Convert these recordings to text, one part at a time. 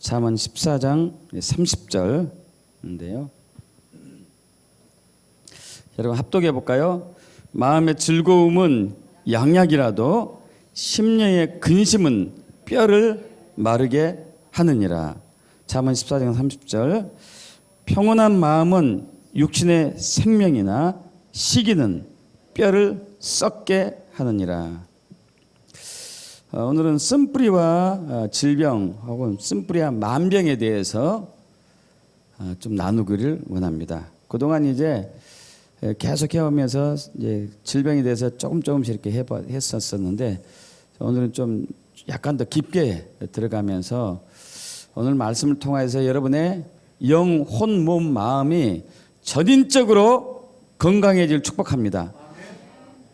잠언 14장 30절인데요. 여러분 합독해 볼까요? 마음의 즐거움은 양약이라도 심령의 근심은 뼈를 마르게 하느니라. 잠언 14장 30절. 평온한 마음은 육신의 생명이나 시기는 뼈를 썩게 하느니라. 오늘은 쓴뿌리와 질병 혹은 쓴뿌리와 만병에 대해서 좀 나누기를 원합니다. 그동안 이제 계속 해오면서 이제 질병에 대해서 조금씩 이렇게 했었는데 오늘은 좀 약간 더 깊게 들어가면서 오늘 말씀을 통해서 여러분의 영, 혼, 몸, 마음이 전인적으로 건강해질 축복합니다.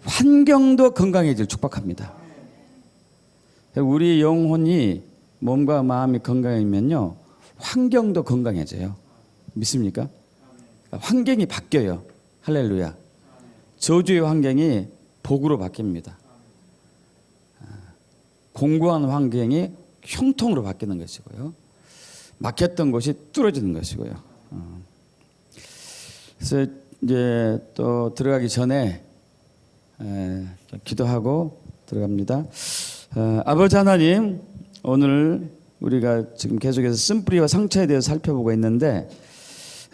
환경도 건강해질 축복합니다. 우리 영혼이 몸과 마음이 건강하면요 환경도 건강해져요. 믿습니까? 환경이 바뀌어요. 할렐루야. 저주의 환경이 복으로 바뀝니다. 공고한 환경이 형통으로 바뀌는 것이고요. 막혔던 곳이 뚫어지는 것이고요. 그래서 이제 또 들어가기 전에 기도하고 들어갑니다. 아버지 하나님, 오늘 우리가 지금 계속해서 쓴뿌리와 상처에 대해서 살펴보고 있는데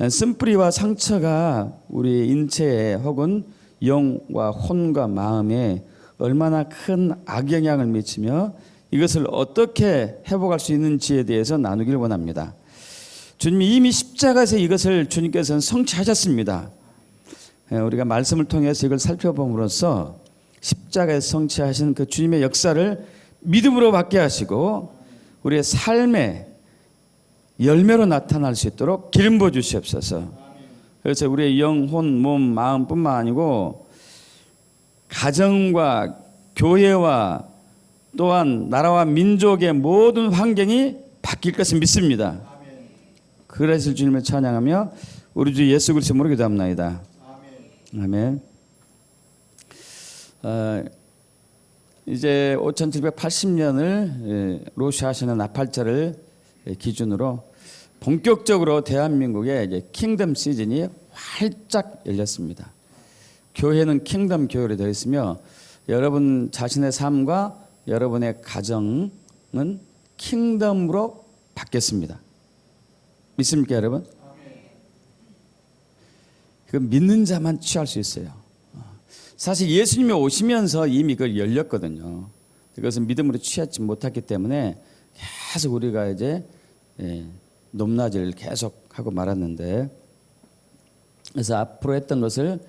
쓴뿌리와 상처가 우리 인체에 혹은 영과 혼과 마음에 얼마나 큰 악영향을 미치며 이것을 어떻게 회복할 수 있는지에 대해서 나누기를 원합니다. 주님이 이미 십자가에서 이것을 주님께서는 성취하셨습니다. 우리가 말씀을 통해서 이걸 살펴봄으로써 십자가에서 성취하신 그 주님의 역사를 믿음으로 받게 하시고 우리의 삶의 열매로 나타날 수 있도록 기름 부어 주시옵소서. 그래서 우리의 영, 혼, 몸, 마음뿐만 아니고 가정과 교회와 또한 나라와 민족의 모든 환경이 바뀔 것을 믿습니다. 그래서 주님을 찬양하며 우리 주 예수 그리스도 이름으로 기도합나이다. 아멘. 이제 5780년을 로시아시는 나팔절을 기준으로 본격적으로 대한민국의 이제 킹덤 시즌이 활짝 열렸습니다. 교회는 킹덤 교회로 되어 있으며 여러분 자신의 삶과 여러분의 가정은 킹덤으로 바뀌었습니다. 믿습니까, 여러분? 그 믿는 자만 취할 수 있어요. 사실 예수님이 오시면서 이미 그걸 열렸거든요. 그것은 믿음으로 취하지 못했기 때문에 계속 우리가 이제 높낮이를 계속 하고 말았는데, 그래서 앞으로 했던 것을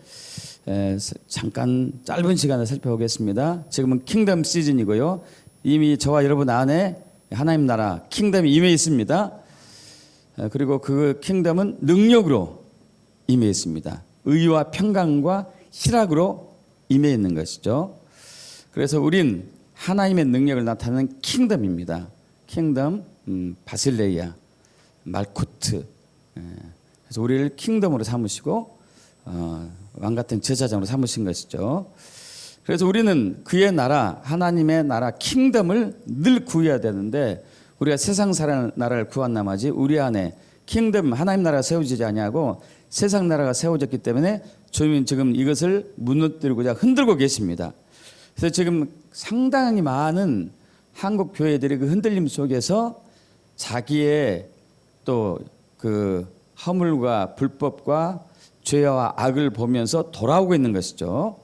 잠깐 짧은 시간에 살펴보겠습니다. 지금은 킹덤 시즌이고요. 이미 저와 여러분 안에 하나님 나라 킹덤이 임해 있습니다. 그리고 그 킹덤은 능력으로 임해 있습니다. 의와 평강과 희락으로 임해 있는 것이죠. 그래서 우린 하나님의 능력을 나타내는 킹덤입니다. 킹덤, 바실레이아, 말쿠트. 그래서 우리를 킹덤으로 삼으시고 왕 같은 제사장으로 삼으신 것이죠. 그래서 우리는 그의 나라, 하나님의 나라 킹덤을 늘 구해야 되는데 우리가 세상 나라를 구한나마지 우리 안에 킹덤, 하나님 나라가 세워지지 아니하고 세상 나라가 세워졌기 때문에 주님은 지금 이것을 무너뜨리고자 흔들고 계십니다. 그래서 지금 상당히 많은 한국 교회들이 그 흔들림 속에서 자기의 또 그 허물과 불법과 죄와 악을 보면서 돌아오고 있는 것이죠.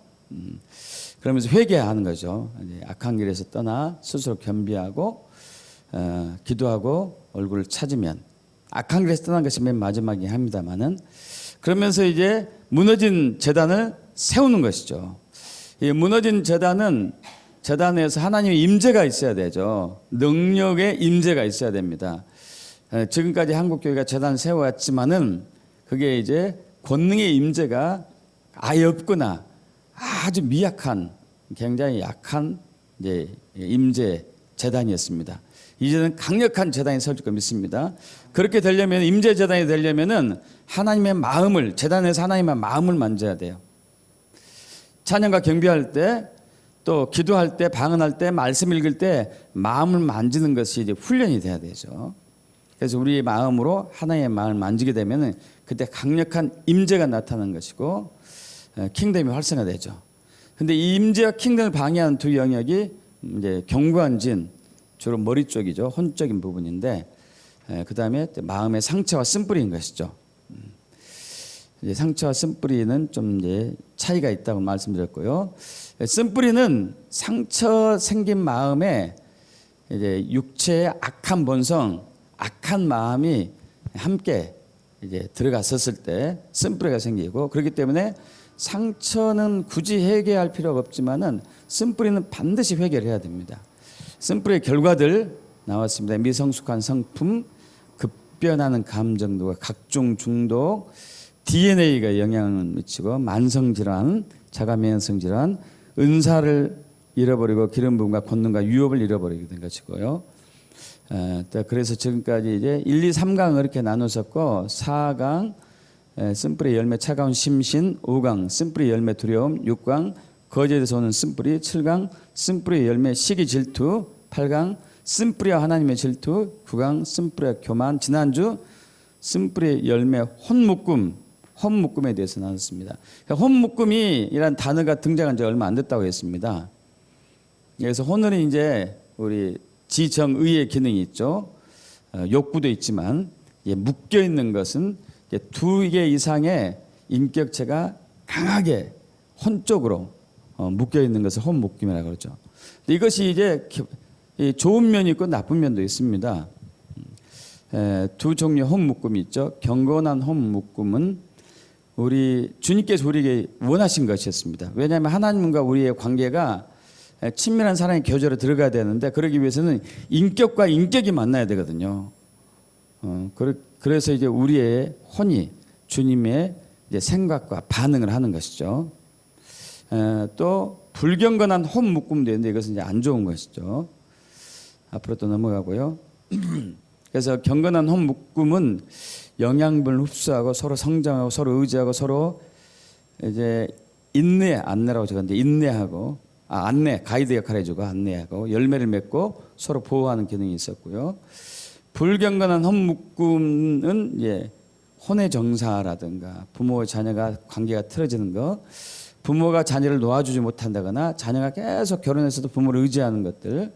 그러면서 회개하는 거죠. 악한 길에서 떠나 스스로 겸비하고 기도하고 얼굴을 찾으면, 악한 길에서 떠난 것이 맨 마지막이긴 합니다만은, 그러면서 이제 무너진 제단을 세우는 것이죠. 이 무너진 제단은 제단에서 하나님의 임재가 있어야 되죠. 능력의 임재가 있어야 됩니다. 지금까지 한국교회가 제단을 세워왔지만은 그게 이제 권능의 임재가 아예 없거나 아주 미약한, 굉장히 약한 이제 임재 제단이었습니다. 이제는 강력한 제단이 세워질 거 믿습니다. 그렇게 되려면, 임재 제단이 되려면은 하나님의 마음을, 제단에서 하나님의 마음을 만져야 돼요. 찬양과 경배할 때, 또 기도할 때, 방언할 때, 말씀 읽을 때 마음을 만지는 것이 이제 훈련이 돼야 되죠. 그래서 우리의 마음으로 하나님의 마음을 만지게 되면은 그때 강력한 임재가 나타나는 것이고 킹덤이 활성화되죠. 근데 이 임재와 킹덤을 방해하는 두 영역이 이제 경관진, 주로 머리 쪽이죠. 혼적인 부분인데 그 다음에 마음의 상처와 쓴뿌리인 것이죠. 이제 상처와 쓴뿌리는 좀 이제 차이가 있다고 말씀드렸고요. 쓴뿌리는 상처 생긴 마음에 이제 육체의 악한 본성, 악한 마음이 함께 이제 들어갔었을 때 쓴뿌리가 생기고, 그렇기 때문에 상처는 굳이 해결할 필요가 없지만은 쓴뿌리는 반드시 해결해야 됩니다. 쓴뿌리의 결과들 나왔습니다. 미성숙한 성품, 급변하는 감정도가, 각종 중독, DNA가 영향을 미치고, 만성질환, 자가면역성 질환, 은사를 잃어버리고 기름 부음과 권능과 유업을 잃어버리게 된 것이고요. 그래서 지금까지 이제 1, 2, 3강을 이렇게 나눴었고, 4강 쓴뿌리 열매 차가운 심신, 5강 쓴뿌리 열매 두려움, 6강 거짓에서 오는 쓴뿌리, 7강 쓴뿌리 열매 시기 질투, 8강 쓴뿌리와 하나님의 질투, 9강 쓴뿌리와 교만, 지난주 쓴뿌리 열매 혼묶음에 대해서 나눴습니다. 혼묶음이라는 단어가 등장한 지 얼마 안 됐다고 했습니다. 그래서 혼은 이제 우리 지정의의 기능이 있죠. 욕구도 있지만 묶여 있는 것은 두 개 이상의 인격체가 강하게 혼 쪽으로 묶여 있는 것을 혼묶음이라고 그러죠. 이것이 이제 좋은 면이 있고 나쁜 면도 있습니다. 두 종류의 혼묶음이 있죠. 경건한 혼묶음은 우리 주님께서 우리에게 원하신 것이었습니다. 왜냐하면 하나님과 우리의 관계가 친밀한 사랑의 교제로 들어가야 되는데, 그러기 위해서는 인격과 인격이 만나야 되거든요. 그래서 이제 우리의 혼이 주님의 이제 생각과 반응을 하는 것이죠. 또 불경건한 혼묶음도 있는데 이것은 이제 안 좋은 것이죠. 앞으로 또 넘어가고요. 그래서 경건한 혼묶음은 영양분을 흡수하고 서로 성장하고 서로 의지하고 서로 이제 안내라고 적었는데 인내하고 안내 가이드 역할을 해주고 안내하고 열매를 맺고 서로 보호하는 기능이 있었고요. 불경건한 혼묶음은 이제 혼의 정사라든가 부모와 자녀가 관계가 틀어지는 것, 부모가 자녀를 놓아주지 못한다거나 자녀가 계속 결혼해서도 부모를 의지하는 것들,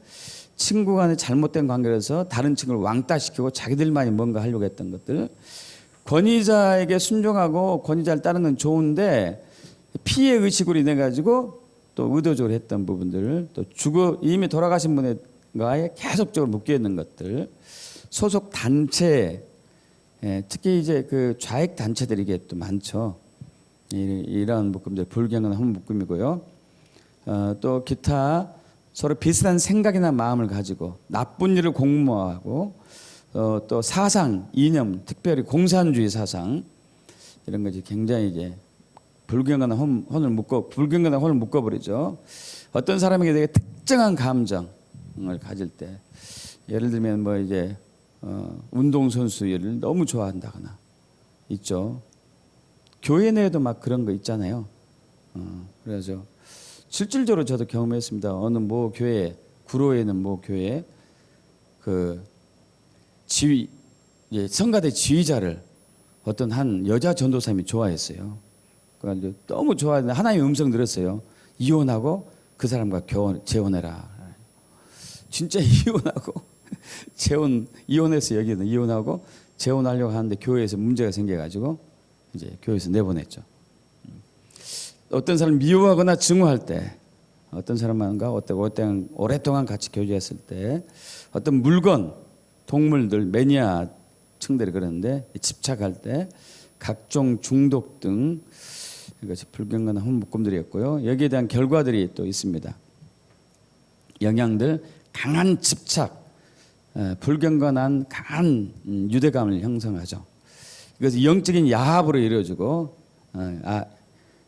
친구 간의 잘못된 관계에서 다른 친구를 왕따시키고 자기들만이 뭔가 하려고 했던 것들, 권위자에게 순종하고 권위자를 따르는 건 좋은데 피해 의식으로 인해 가지고 또 의도적으로 했던 부분들, 또 이미 돌아가신 분과의 계속적으로 묶여 있는 것들, 소속 단체, 특히 이제 그 좌익 단체들이 이게 또 많죠. 이런 묶음들 불경건한 혼묶음이고요. 또 기타 서로 비슷한 생각이나 마음을 가지고 나쁜 일을 공모하고, 또 사상, 이념, 특별히 공산주의 사상, 이런 것이 굉장히 이제 불경건한 혼을 묶어버리죠. 어떤 사람에게 되게 특정한 감정을 가질 때, 예를 들면 뭐 이제 운동선수를 너무 좋아한다거나 있죠. 교회 내에도 막 그런 거 있잖아요. 그래서 실질적으로 저도 경험했습니다. 어느 모 교회, 구로에 있는 모 교회 그 성가대 지휘자를 어떤 한 여자 전도사님이 좋아했어요. 그러니까 너무 좋아했는데 하나님의 음성 들었어요. 이혼하고 그 사람과 재혼해라. 진짜 이혼하고 이혼해서 여기는 이혼하고 재혼하려고 하는데 교회에서 문제가 생겨가지고 이제 교회에서 내보냈죠. 어떤 사람 미워하거나 증오할 때, 어떤 사람과 오랫동안 같이 교제했을 때, 어떤 물건, 동물들, 매니아층들이 그러는데 집착할 때, 각종 중독 등 이것이 불경건한 혼묶음들이었고요. 여기에 대한 결과들이 또 있습니다. 영향들, 강한 집착, 불경건한 강한 유대감을 형성하죠. 이것이 영적인 야합으로 이루어지고,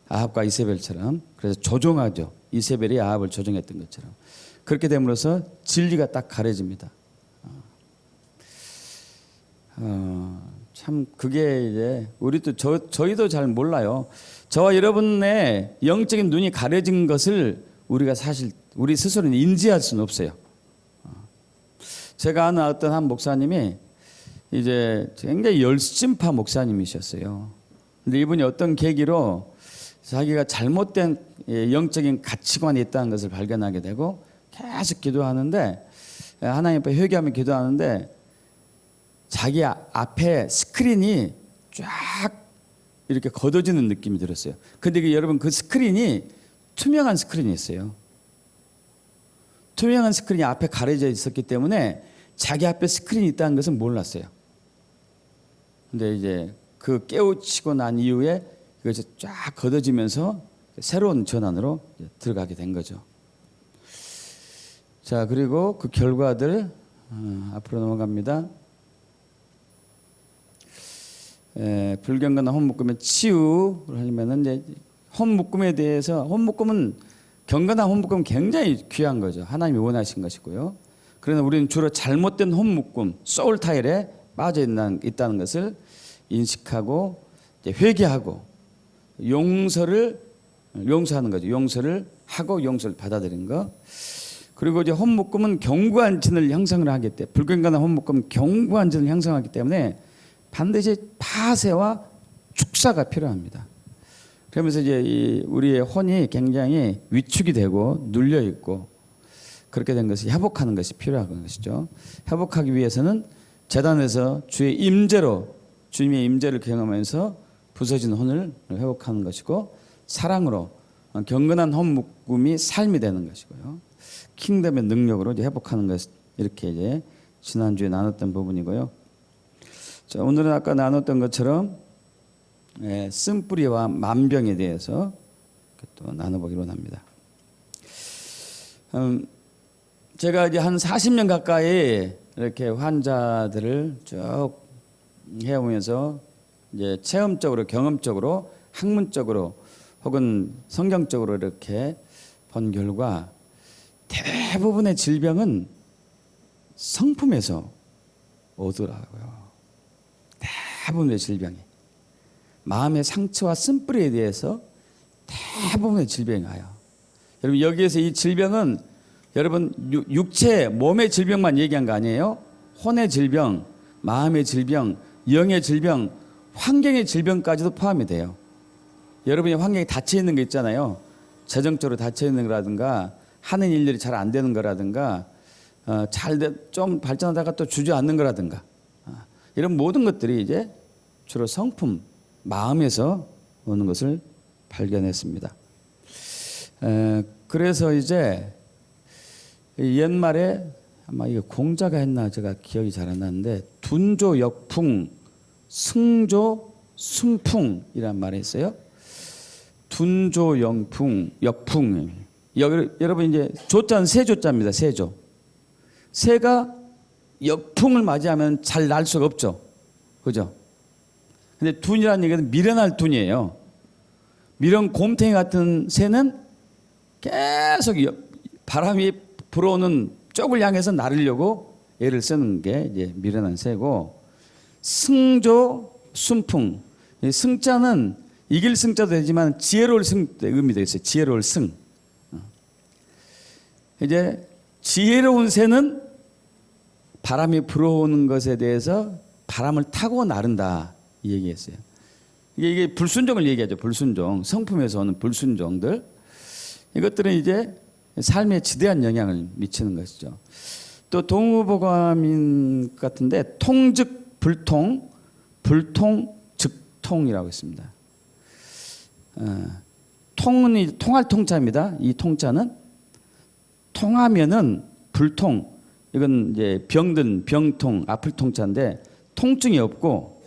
아합과 이세벨처럼, 그래서 조종하죠. 이세벨이 아합을 조종했던 것처럼. 그렇게 됨으로써 진리가 딱 가려집니다. 참 그게 이제 저희도 잘 몰라요. 저와 여러분의 영적인 눈이 가려진 것을 우리가 사실 우리 스스로는 인지할 수는 없어요. 제가 아는 어떤 한 목사님이 이제 굉장히 열심파 목사님이셨어요. 근데 이분이 어떤 계기로 자기가 잘못된 영적인 가치관이 있다는 것을 발견하게 되고 계속 기도하는데, 하나님 앞에 회개하며 기도하는데 자기 앞에 스크린이 쫙 이렇게 걷어지는 느낌이 들었어요. 근데 여러분, 그 스크린이 투명한 스크린이었어요. 투명한 스크린이 앞에 가려져 있었기 때문에 자기 앞에 스크린이 있다는 것은 몰랐어요. 근데 이제 그 깨우치고 난 이후에 그것이 쫙 걷어지면서 새로운 전환으로 들어가게 된 거죠. 자, 그리고 그 결과들 앞으로 넘어갑니다. 불경건한 혼묶음의 치유를 하려면은 이제 혼묶음에 대해서, 혼묶음은 경건한 혼묶음은 굉장히 귀한 거죠. 하나님이 원하신 것이고요. 그러나 우리는 주로 잘못된 혼묶음, 소울 타일에 빠져 있다는 것을 인식하고 회개하고 용서하는 거죠. 용서를 하고 용서를 받아들이는 거. 그리고 이제 혼묶음은 견고한 진을 형성을 하기 때문에, 불경건한 혼묶음은 견고한 진을 형성하기 때문에 반드시 파쇄와 축사가 필요합니다. 그러면서 이제 우리의 혼이 굉장히 위축이 되고 눌려 있고, 그렇게 된 것이 회복하는 것이 필요한 것이죠. 회복하기 위해서는 제단에서 주의 임재로, 주님의 임재를 경험하면서 부서진 혼을 회복하는 것이고, 사랑으로 경건한 혼묶음이 삶이 되는 것이고요. 킹덤의 능력으로 이제 회복하는 것, 이렇게 이제 지난주에 나눴던 부분이고요. 자, 오늘은 아까 나눴던 것처럼 쓴뿌리와 만병에 대해서 또 나눠보기로 합니다. 제가 이제 한 40년 가까이 이렇게 환자들을 쭉 해오면서 이제 체험적으로, 경험적으로, 학문적으로 혹은 성경적으로 이렇게 본 결과 대부분의 질병은 성품에서 오더라고요. 대부분의 질병이. 마음의 상처와 쓴뿌리에 대해서 대부분의 질병이 와요. 여러분, 여기에서 이 질병은 여러분 육체, 몸의 질병만 얘기한 거 아니에요? 혼의 질병, 마음의 질병, 영의 질병, 환경의 질병까지도 포함이 돼요. 여러분의 환경이 닫혀 있는 거 있잖아요. 재정적으로 닫혀 있는 거라든가, 하는 일들이 잘 안 되는 거라든가, 좀 발전하다가 또 주저앉는 거라든가, 이런 모든 것들이 이제 주로 성품, 마음에서 오는 것을 발견했습니다. 그래서 이제 옛말에 아마 이거 공자가 했나 제가 기억이 잘 안 나는데, 둔조 역풍, 승조 승풍이란 말이 있어요. 둔조 역풍. 여러분 이제 조자는 세조자입니다. 세조. 새가 역풍을 맞이하면 잘 날 수가 없죠. 그죠? 근데 둔이라는 얘기는 미련할 둔이에요. 미련 곰탱이 같은 새는 계속 바람이 불어오는 쪽을 향해서 나르려고 애를 쓰는 게 이제 미련한 새고, 승조 순풍. 승자는 이길 승자도 되지만 지혜로울 승 의미도 있어요. 지혜로울 승. 이제 지혜로운 새는 바람이 불어오는 것에 대해서 바람을 타고 나른다, 이 얘기했어요. 이게 불순종을 얘기하죠. 불순종. 성품에서 오는 불순종들. 이것들은 이제 삶에 지대한 영향을 미치는 것이죠. 또 동의보감인 같은데, 통즉 불통, 불통 즉통이라고 있습니다. 통은 통할 통자입니다. 이 통자는 통하면은 불통, 이건 이제 병든 병통, 아플 통자인데, 통증이 없고,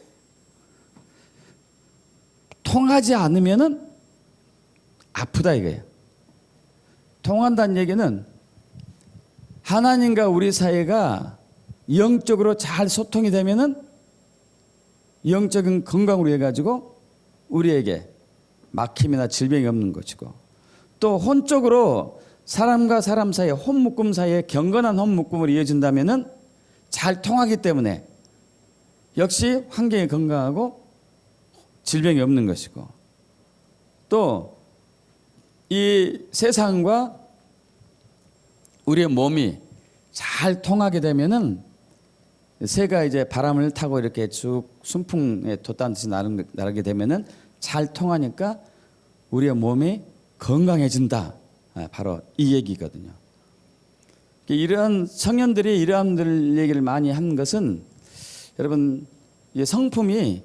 통하지 않으면은 아프다 이거예요. 통한다는 얘기는 하나님과 우리 사이가 영적으로 잘 소통이 되면은 영적인 건강으로 해가지고 우리에게 막힘이나 질병이 없는 것이고, 또 혼적으로 사람과 사람 사이에, 혼묶음 사이에 경건한 혼묶음으로 이어진다면은 잘 통하기 때문에 역시 환경이 건강하고 질병이 없는 것이고, 또 이 세상과 우리의 몸이 잘 통하게 되면은 새가 이제 바람을 타고 이렇게 쭉 순풍에 돛단 듯이 나르게 되면은 잘 통하니까 우리의 몸이 건강해진다. 바로 이 얘기거든요. 이런 청년들이 이러한 얘기를 많이 한 것은 여러분 성품이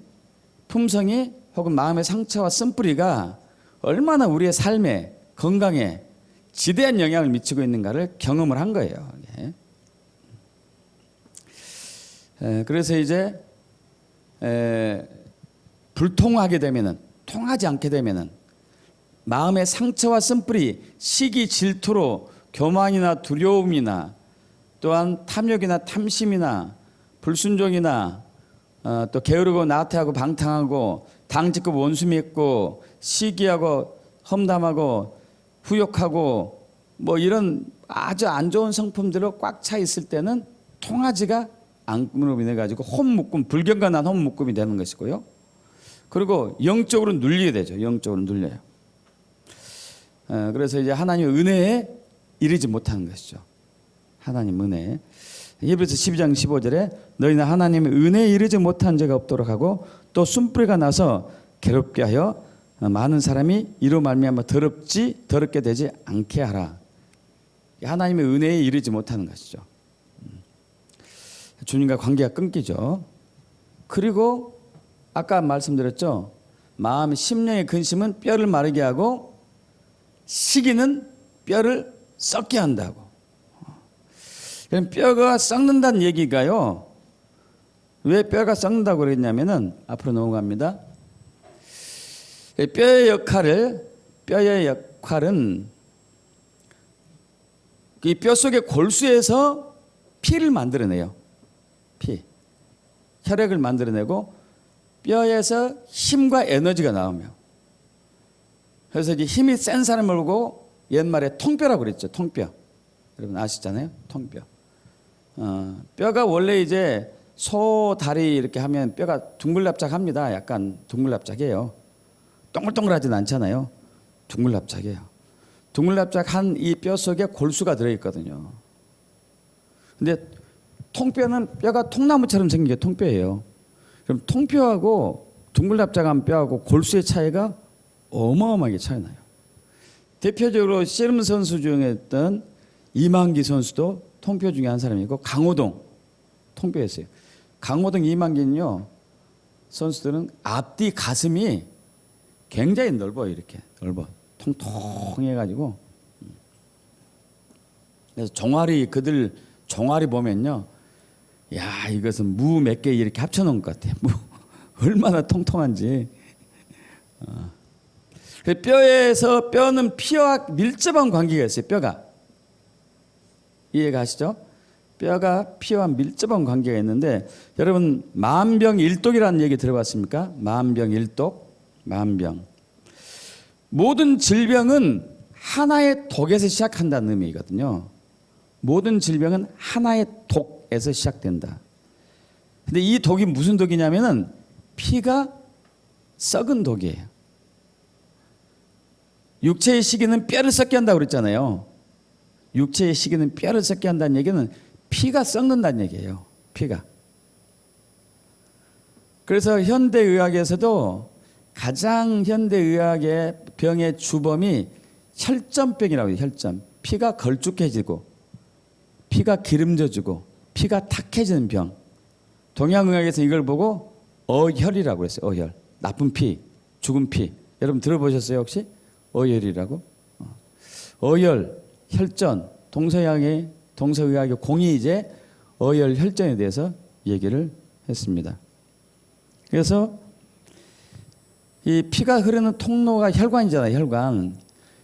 품성이 혹은 마음의 상처와 쓴뿌리가 얼마나 우리의 삶에 건강에 지대한 영향을 미치고 있는가를 경험을 한 거예요. 그래서 이제 불통하게 되면은 통하지 않게 되면은 마음의 상처와 쓴뿌리, 시기, 질투로 교만이나 두려움이나 또한 탐욕이나 탐심이나 불순종이나 또 게으르고 나태하고 방탕하고 당직고 원수맺고 시기하고 험담하고 후욕하고 뭐 이런 아주 안 좋은 성품들로 꽉 차 있을 때는 통하지가 않음으로 인해 가지고 혼묶음, 불경건한 혼묶음이 되는 것이고요. 그리고 영적으로 눌리게 되죠. 영적으로 눌려요. 그래서 이제 하나님의 은혜에 이르지 못하는 것이죠. 하나님 은혜에. 히브리서 12장 15절에 너희는 하나님의 은혜에 이르지 못한 죄가 없도록 하고 또 순뿌리가 나서 괴롭게 하여 많은 사람이 이로 말미암아 더럽게 되지 않게 하라. 하나님의 은혜에 이르지 못하는 것이죠. 주님과 관계가 끊기죠. 그리고 아까 말씀드렸죠. 마음 심령의 근심은 뼈를 마르게 하고 시기는 뼈를 썩게 한다고. 뼈가 썩는다는 얘기가요. 왜 뼈가 썩는다고 그랬냐면은 앞으로 넘어갑니다. 뼈의 역할은 이 뼈 속의 골수에서 피를 만들어내요. 피. 혈액을 만들어내고 뼈에서 힘과 에너지가 나오며. 그래서 이제 힘이 센 사람을 보고 옛말에 통뼈라고 그랬죠. 통뼈. 여러분 아시잖아요. 통뼈. 뼈가 원래 이제 소 다리 이렇게 하면 뼈가 둥글납작합니다. 약간 둥글납작해요. 동글동글하진 않잖아요. 둥글납작해요. 둥글납작한 이 뼈 속에 골수가 들어있거든요. 근데 통뼈는 뼈가 통나무처럼 생긴 게 통뼈예요. 그럼 통뼈하고 둥글납작한 뼈하고 골수의 차이가 어마어마하게 차이 나요. 대표적으로 씨름 선수 중에 있던 이만기 선수도 통뼈 중에 한 사람이고 강호동 통뼈였어요. 강호동 이만기는요 선수들은 앞뒤 가슴이 굉장히 넓어요. 이렇게 넓어 통통해가지고 그래서 그들 종아리 보면요 야 이것은 무 몇 개 이렇게 합쳐놓은 것 같아요. 얼마나 통통한지. 뼈는 피와 밀접한 관계가 있어요. 뼈가 이해가시죠? 뼈가 피와 밀접한 관계가 있는데 여러분 만병일독이라는 얘기 들어봤습니까? 만병일독. 만병. 모든 질병은 하나의 독에서 시작한다는 의미거든요. 모든 질병은 하나의 독에서 시작된다. 근데 이 독이 무슨 독이냐면은 피가 썩은 독이에요. 육체의 시기는 뼈를 썩게 한다고 그랬잖아요. 육체의 시기는 뼈를 썩게 한다는 얘기는 피가 썩는다는 얘기예요. 피가. 그래서 현대의학에서도 가장 현대의학의 병의 주범이 혈전병이라고 해요. 혈전. 피가 걸쭉해지고 피가 기름져지고 피가 탁해지는 병. 동양의학에서 이걸 보고 어혈이라고 했어요. 어혈. 나쁜 피, 죽은 피. 여러분 들어보셨어요 혹시? 어혈이라고? 어혈, 혈전. 동서의학의 공이 이제 어혈, 혈전에 대해서 얘기를 했습니다. 그래서 이 피가 흐르는 통로가 혈관이잖아요. 혈관.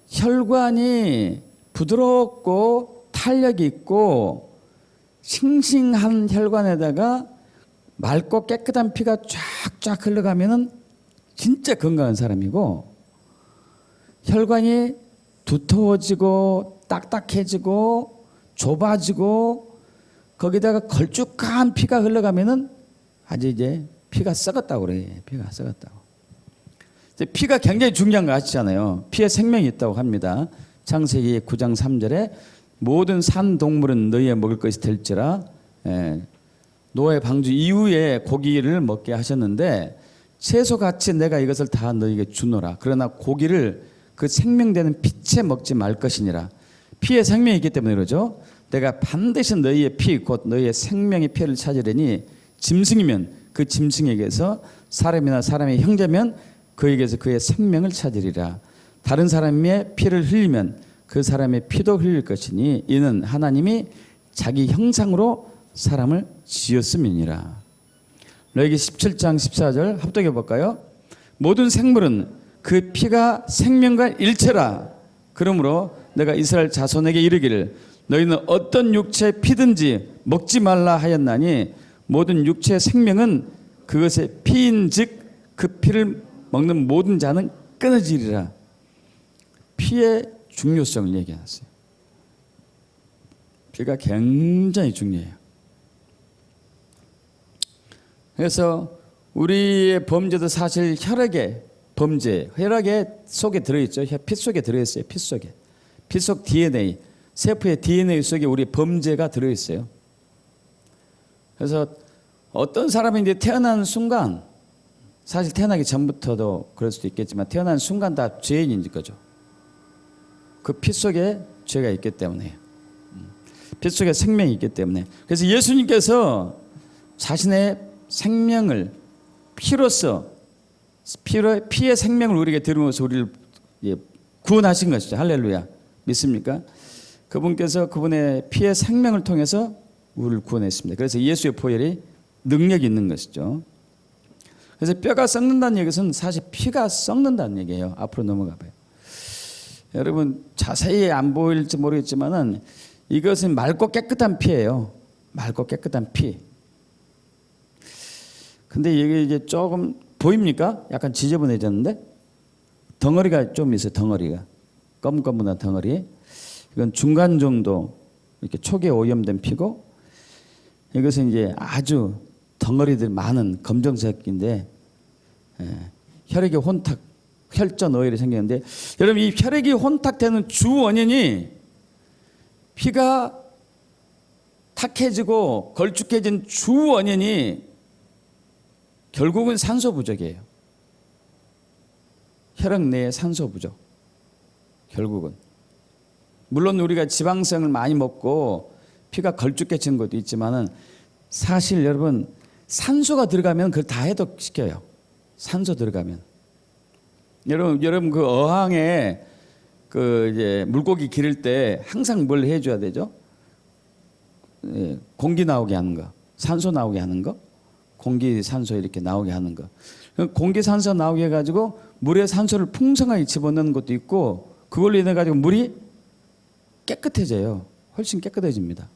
혈관이 부드럽고 탄력이 있고 싱싱한 혈관에다가 맑고 깨끗한 피가 쫙쫙 흘러가면은 진짜 건강한 사람이고 혈관이 두터워지고 딱딱해지고 좁아지고 거기다가 걸쭉한 피가 흘러가면은 아주 이제 피가 썩었다고 그래. 피가 썩었다고. 피가 굉장히 중요한 거 아시잖아요. 피에 생명이 있다고 합니다. 창세기 9장 3절에 모든 산 동물은 너희의 먹을 것이 될지라 노아의 방주 이후에 고기를 먹게 하셨는데 채소같이 내가 이것을 다 너희에게 주노라. 그러나 고기를 그 생명되는 피채 먹지 말 것이니라. 피에 생명이 있기 때문에 그러죠. 내가 반드시 너희의 피 곧 너희의 생명의 피를 찾으려니 짐승이면 그 짐승에게서 사람이나 사람의 형제면 그에게서 그의 생명을 찾으리라. 다른 사람의 피를 흘리면 그 사람의 피도 흘릴 것이니 이는 하나님이 자기 형상으로 사람을 지었음이니라. 레위기 17장 14절 합독해 볼까요? 모든 생물은 그 피가 생명과 일체라. 그러므로 내가 이스라엘 자손에게 이르기를 너희는 어떤 육체의 피든지 먹지 말라 하였나니 모든 육체의 생명은 그것의 피인즉 그 피를 먹는 모든 자는 끊어지리라. 피의 중요성을 얘기했어요. 피가 굉장히 중요해요. 그래서 우리의 범죄도 사실 혈액의 범죄, 혈액의 속에 들어있죠. 피 속에 들어있어요. 피 속에. 피 속 DNA, 세포의 DNA 속에 우리 범죄가 들어있어요. 그래서 어떤 사람이 이제 태어나는 순간, 사실 태어나기 전부터도 그럴 수도 있겠지만 태어나는 순간 다 죄인인 거죠. 그 피 속에 죄가 있기 때문에, 피 속에 생명이 있기 때문에. 그래서 예수님께서 자신의 생명을 피로써 피의 생명을 우리에게 들으면서 우리를 구원하신 것이죠. 할렐루야. 믿습니까? 그분께서 그분의 피의 생명을 통해서 우리를 구원했습니다. 그래서 예수의 보혈이 능력이 있는 것이죠. 그래서 뼈가 썩는다는 얘기는 사실 피가 썩는다는 얘기예요. 앞으로 넘어가 봐요. 여러분 자세히 안 보일지 모르겠지만은 이것은 맑고 깨끗한 피예요. 맑고 깨끗한 피. 근데 이게 조금 보입니까? 약간 지저분해졌는데 덩어리가 좀 있어요. 덩어리가 검은검은한 덩어리. 이건 중간 정도 이렇게 초기에 오염된 피고, 이것은 이제 아주 덩어리들 많은 검정색인데 혈액이 혼탁, 혈전 오열이 생겼는데, 여러분 이 혈액이 혼탁되는 주 원인이 피가 탁해지고 걸쭉해진 주 원인이 결국은 산소 부족이에요. 혈액 내에 산소 부족. 결국은 물론 우리가 지방성을 많이 먹고 피가 걸쭉해지는 것도 있지만은 사실 여러분 산소가 들어가면 그걸 다 해독시켜요. 산소 들어가면. 여러분 그 어항에 그 이제 물고기 기를 때 항상 뭘 해줘야 되죠? 공기 나오게 하는 거, 산소 나오게 하는 거, 공기 산소 이렇게 나오게 하는 거. 공기 산소 나오게 해가지고 물에 산소를 풍성하게 집어넣는 것도 있고, 그걸로 인해 가지고 물이 깨끗해져요. 훨씬 깨끗해집니다.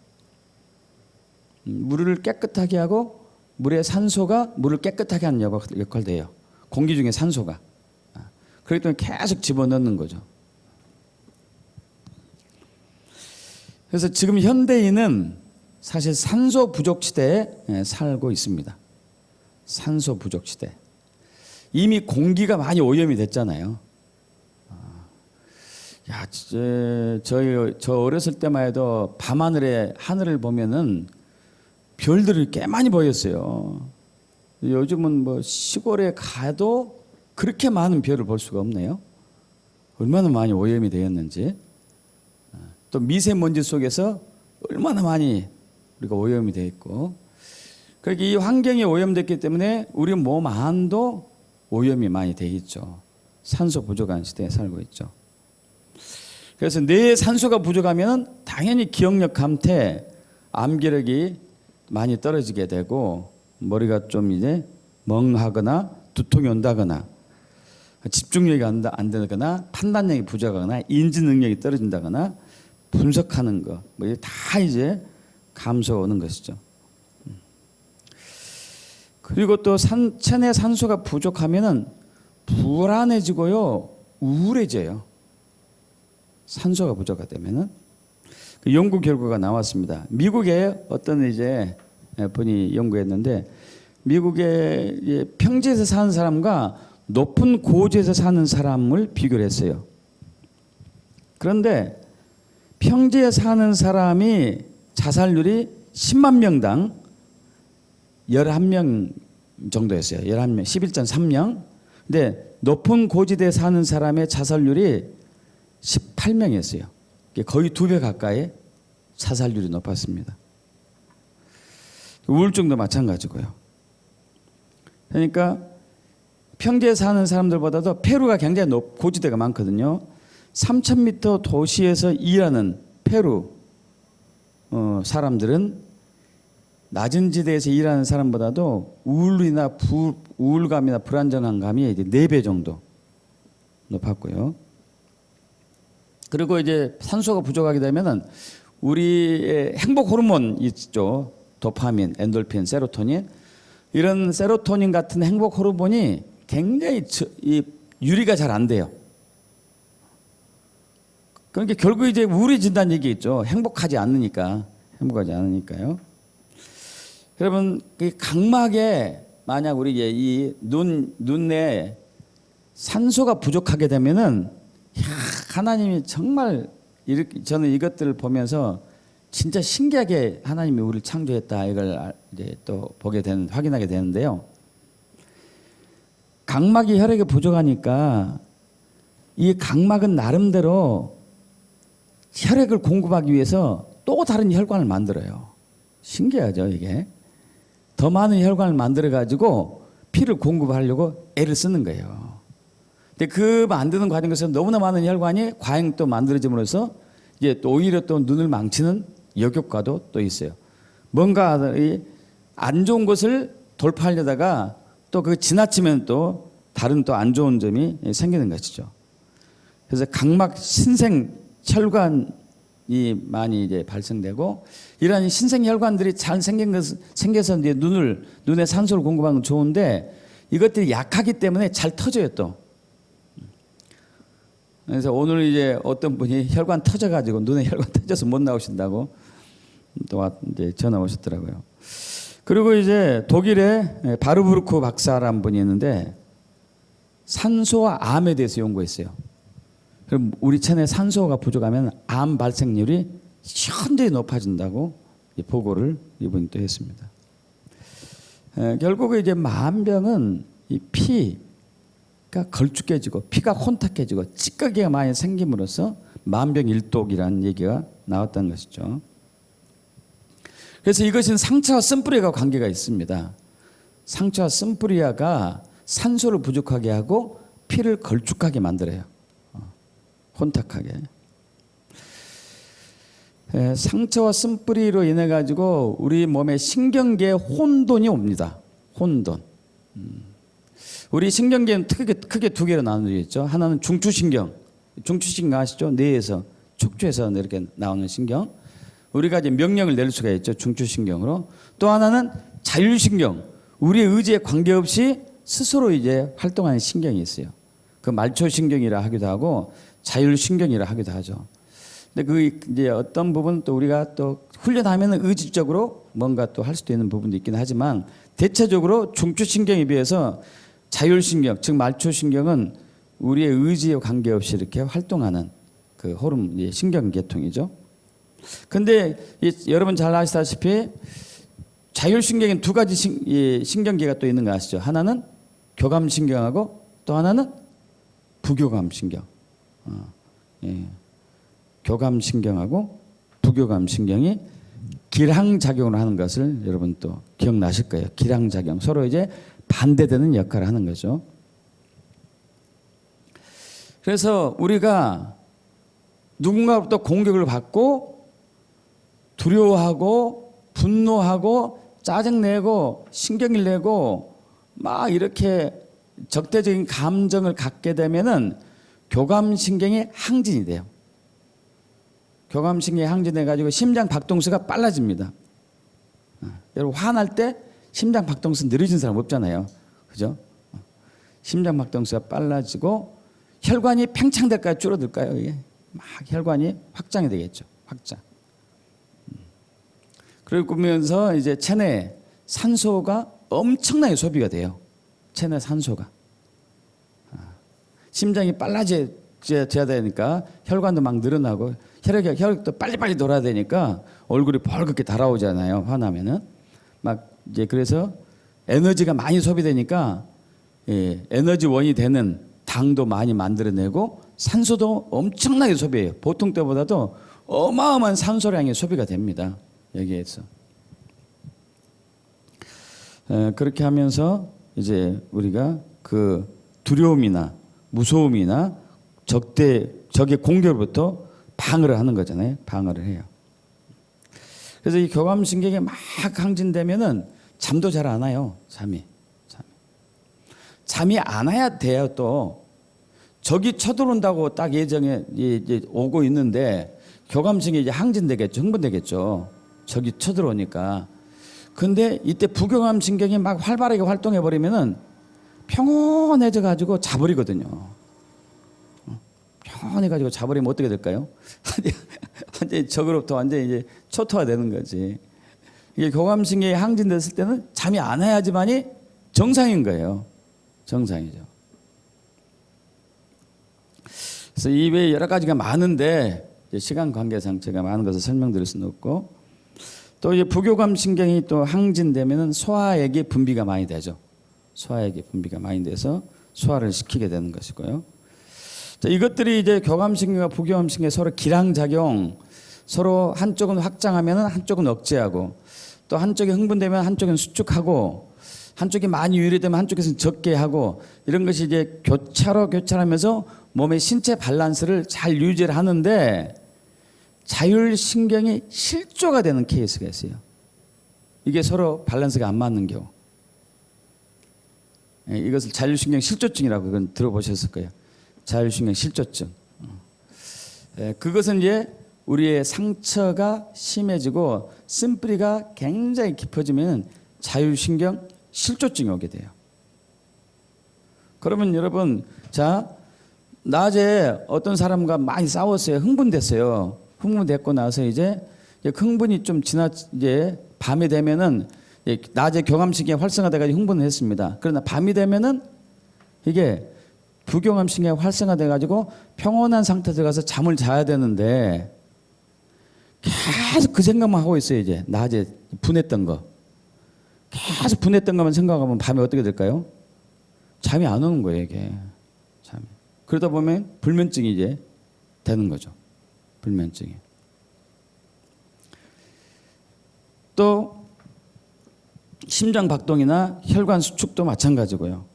물을 깨끗하게 하고 물의 산소가 물을 깨끗하게 하는 역할도 해요. 공기 중에 산소가. 그렇기 때문에 계속 집어넣는 거죠. 그래서 지금 현대인은 사실 산소 부족 시대에 살고 있습니다. 산소 부족 시대. 이미 공기가 많이 오염이 됐잖아요. 야, 저 어렸을 때만 해도 밤하늘에 하늘을 보면은 별들이 꽤 많이 보였어요. 요즘은 뭐 시골에 가도 그렇게 많은 별을 볼 수가 없네요. 얼마나 많이 오염이 되었는지. 또 미세먼지 속에서 얼마나 많이 우리가 오염이 되어 있고, 그러니까 이 환경이 오염됐기 때문에 우리 몸 안도 오염이 많이 되어 있죠. 산소 부족한 시대에 살고 있죠. 그래서 뇌에 산소가 부족하면 당연히 기억력 감퇴, 암기력이 많이 떨어지게 되고, 머리가 좀 이제 멍하거나 두통이 온다거나, 집중력이 안 되거나, 판단력이 부족하거나, 인지 능력이 떨어진다거나, 분석하는 거, 뭐 다 이제 감소가 오는 것이죠. 그리고 또 체내 산소가 부족하면은 불안해지고요, 우울해져요. 산소가 부족하다면은. 그 연구 결과가 나왔습니다. 미국에 어떤 이제 분이 연구했는데, 미국의 평지에서 사는 사람과 높은 고지에서 사는 사람을 비교를 했어요. 그런데 평지에 사는 사람이 자살률이 10만 명당 11명 정도였어요. 11명, 11.3명. 근데 높은 고지대에 사는 사람의 자살률이 18명이었어요. 거의 2배 가까이 자살률이 높았습니다. 우울증도 마찬가지고요. 그러니까 평지에 사는 사람들보다도 페루가 굉장히 고지대가 많거든요. 3,000m 도시에서 일하는 페루 사람들은 낮은 지대에서 일하는 사람보다도 우울감이나 불안정한 감이 이제 4배 정도 높았고요. 그리고 이제 산소가 부족하게 되면은 우리의 행복 호르몬 있죠. 도파민, 엔돌핀, 세로토닌. 이런 세로토닌 같은 행복 호르몬이 굉장히 유리가 잘 안 돼요. 그러니까 결국 이제 우울해진다는 얘기 있죠. 행복하지 않으니까요. 여러분, 각막에 만약 우리 이 눈에 산소가 부족하게 되면은 하나님이 정말 저는 이것들을 보면서 진짜 신기하게 하나님이 우리를 창조했다 이걸 이제 또 확인하게 되는데요. 각막이 혈액이 부족하니까 이 각막은 나름대로 혈액을 공급하기 위해서 또 다른 혈관을 만들어요. 신기하죠, 이게. 더 많은 혈관을 만들어 가지고 피를 공급하려고 애를 쓰는 거예요. 근데 그 만드는 과정에서 너무나 많은 혈관이 과잉 또 만들어짐으로써 이제 또 오히려 또 눈을 망치는 역효과도 또 있어요. 뭔가 안 좋은 것을 돌파하려다가 또 그 지나치면 또 다른 또 안 좋은 점이 생기는 것이죠. 그래서 각막 신생 혈관이 많이 이제 발생되고 이러한 신생 혈관들이 잘 생겨서 이제 눈에 산소를 공급하는 건 좋은데 이것들이 약하기 때문에 잘 터져요 또. 그래서 오늘 이제 어떤 분이 혈관 터져가지고 눈에 혈관 터져서 못 나오신다고 또 이제 전화 오셨더라고요. 그리고 이제 독일에 바르부르크 박사라는 분이 있는데 산소와 암에 대해서 연구했어요. 그럼 우리 체내 산소가 부족하면 암 발생률이 현저히 높아진다고 보고를 이분이 또 했습니다. 결국 이제 만병은 이 피가 걸쭉해지고 피가 혼탁해지고 찌꺼기가 많이 생김으로써 만병일독이라는 얘기가 나왔다는 것이죠. 그래서 이것은 상처와 쓴뿌리가 관계가 있습니다. 상처와 쓴뿌리가 산소를 부족하게 하고 피를 걸쭉하게 만들어요. 혼탁하게. 상처와 쓴뿌리로 인해 가지고 우리 몸에 신경계에 혼돈이 옵니다. 혼돈. 우리 신경계는 크게 2개로 나누어져 있죠. 하나는 중추신경. 중추신경 아시죠? 뇌에서 척추에서 이렇게 나오는 신경. 우리가 이제 명령을 내릴 수가 있죠. 중추신경으로. 또 하나는 자율신경. 우리의 의지에 관계없이 스스로 이제 활동하는 신경이 있어요. 그 말초신경이라 하기도 하고 자율신경이라 하기도 하죠. 근데 그 이제 어떤 부분 또 우리가 또 훈련하면 의지적으로 뭔가 또 할 수도 있는 부분도 있긴 하지만 대체적으로 중추신경에 비해서 자율신경, 즉 말초신경은 우리의 의지에 관계없이 이렇게 활동하는 그 호르몬, 신경계통이죠. 근데 여러분 잘 아시다시피 자율신경엔 2가지 신경계가 또 있는 거 아시죠? 하나는 교감신경하고 또 하나는 부교감신경. 교감신경하고 부교감신경이 기량작용을 하는 것을 여러분 또 기억나실 거예요. 기량작용. 서로 이제 반대되는 역할을 하는 거죠. 그래서 우리가 누군가로부터 공격을 받고 두려워하고 분노하고 짜증내고 신경을 내고 막 이렇게 적대적인 감정을 갖게 되면은 교감신경이 항진이 돼요. 교감신경이 항진해 가지고 심장 박동수가 빨라집니다. 여러분 화날 때 심장 박동수 느려진 사람 없잖아요. 그죠? 심장 박동수가 빨라지고 혈관이 팽창될까요? 줄어들까요? 이게 막 혈관이 확장이 되겠죠. 확장. 그러면서 이제 체내 산소가 엄청나게 소비가 돼요. 체내 산소가. 심장이 빨라져야 되니까 혈관도 막 늘어나고 혈액도 빨리빨리 돌아야 되니까 얼굴이 벌겋게 달아오잖아요. 화나면은 막 이제 그래서 에너지가 많이 소비되니까 에너지원이 되는 당도 많이 만들어내고 산소도 엄청나게 소비해요. 보통 때보다도 어마어마한 산소량이 소비가 됩니다. 여기에서. 그렇게 하면서 이제 우리가 그 두려움이나 무서움이나 적의 공격으로부터 방어를 하는 거잖아요. 방어를 해요. 그래서 이 교감신경이 막 항진되면은 잠도 잘 안 와요. 잠이 안 와야 돼요. 또 적이 쳐들어온다고 딱 예정에 이제 오고 있는데 교감신경이 이제 항진되겠죠. 흥분되겠죠. 적이 쳐들어오니까. 근데 이때 부교감신경이 막 활발하게 활동해 버리면은 평온해져 가지고 자버리거든요. 평온해 가지고 자버리면 어떻게 될까요? 완전히 적으로부터 완전히 이제 초토화되는 거지. 이게 교감신경이 항진됐을 때는 잠이 안 와야지만이 정상인 거예요. 정상이죠. 그래서 이 외에 여러 가지가 많은데 시간 관계상 제가 많은 것을 설명드릴 수는 없고, 또 이제 부교감신경이 또 항진되면은 소화액이 분비가 많이 되죠. 소화액이 분비가 많이 돼서 소화를 시키게 되는 것이고요. 자, 이것들이 이제 교감신경과 부교감신경이 서로 기량작용, 서로 한쪽은 확장하면은 한쪽은 억제하고, 또 한쪽이 흥분되면 한쪽은 수축하고, 한쪽이 많이 유리되면 한쪽에서는 적게 하고, 이런 것이 이제 교차하면서 몸의 신체 밸런스를 잘 유지를 하는데 자율신경이 실조가 되는 케이스가 있어요. 이게 서로 밸런스가 안 맞는 경우. 이것을 자율신경 실조증이라고 그건 들어보셨을 거예요. 자율신경 실조증. 그것은 이제 우리의 상처가 심해지고 쓴뿌리가 굉장히 깊어지면 자율신경 실조증이 오게 돼요. 그러면 여러분, 자, 낮에 어떤 사람과 많이 싸웠어요. 흥분됐어요. 흥분됐고 나서 이제 흥분이 좀 이제 밤이 되면은 낮에 교감신경이 활성화돼가지고 흥분을 했습니다. 그러나 밤이 되면은 이게 부교감신경이 활성화돼가지고 평온한 상태 들어가서 잠을 자야 되는데 계속 그 생각만 하고 있어요. 이제 낮에 분했던 거. 계속 분했던 것만 생각하면 밤에 어떻게 될까요? 잠이 안 오는 거예요, 이게. 잠이. 그러다 보면 불면증이 이제 되는 거죠. 불면증이. 또 심장 박동이나 혈관 수축도 마찬가지고요.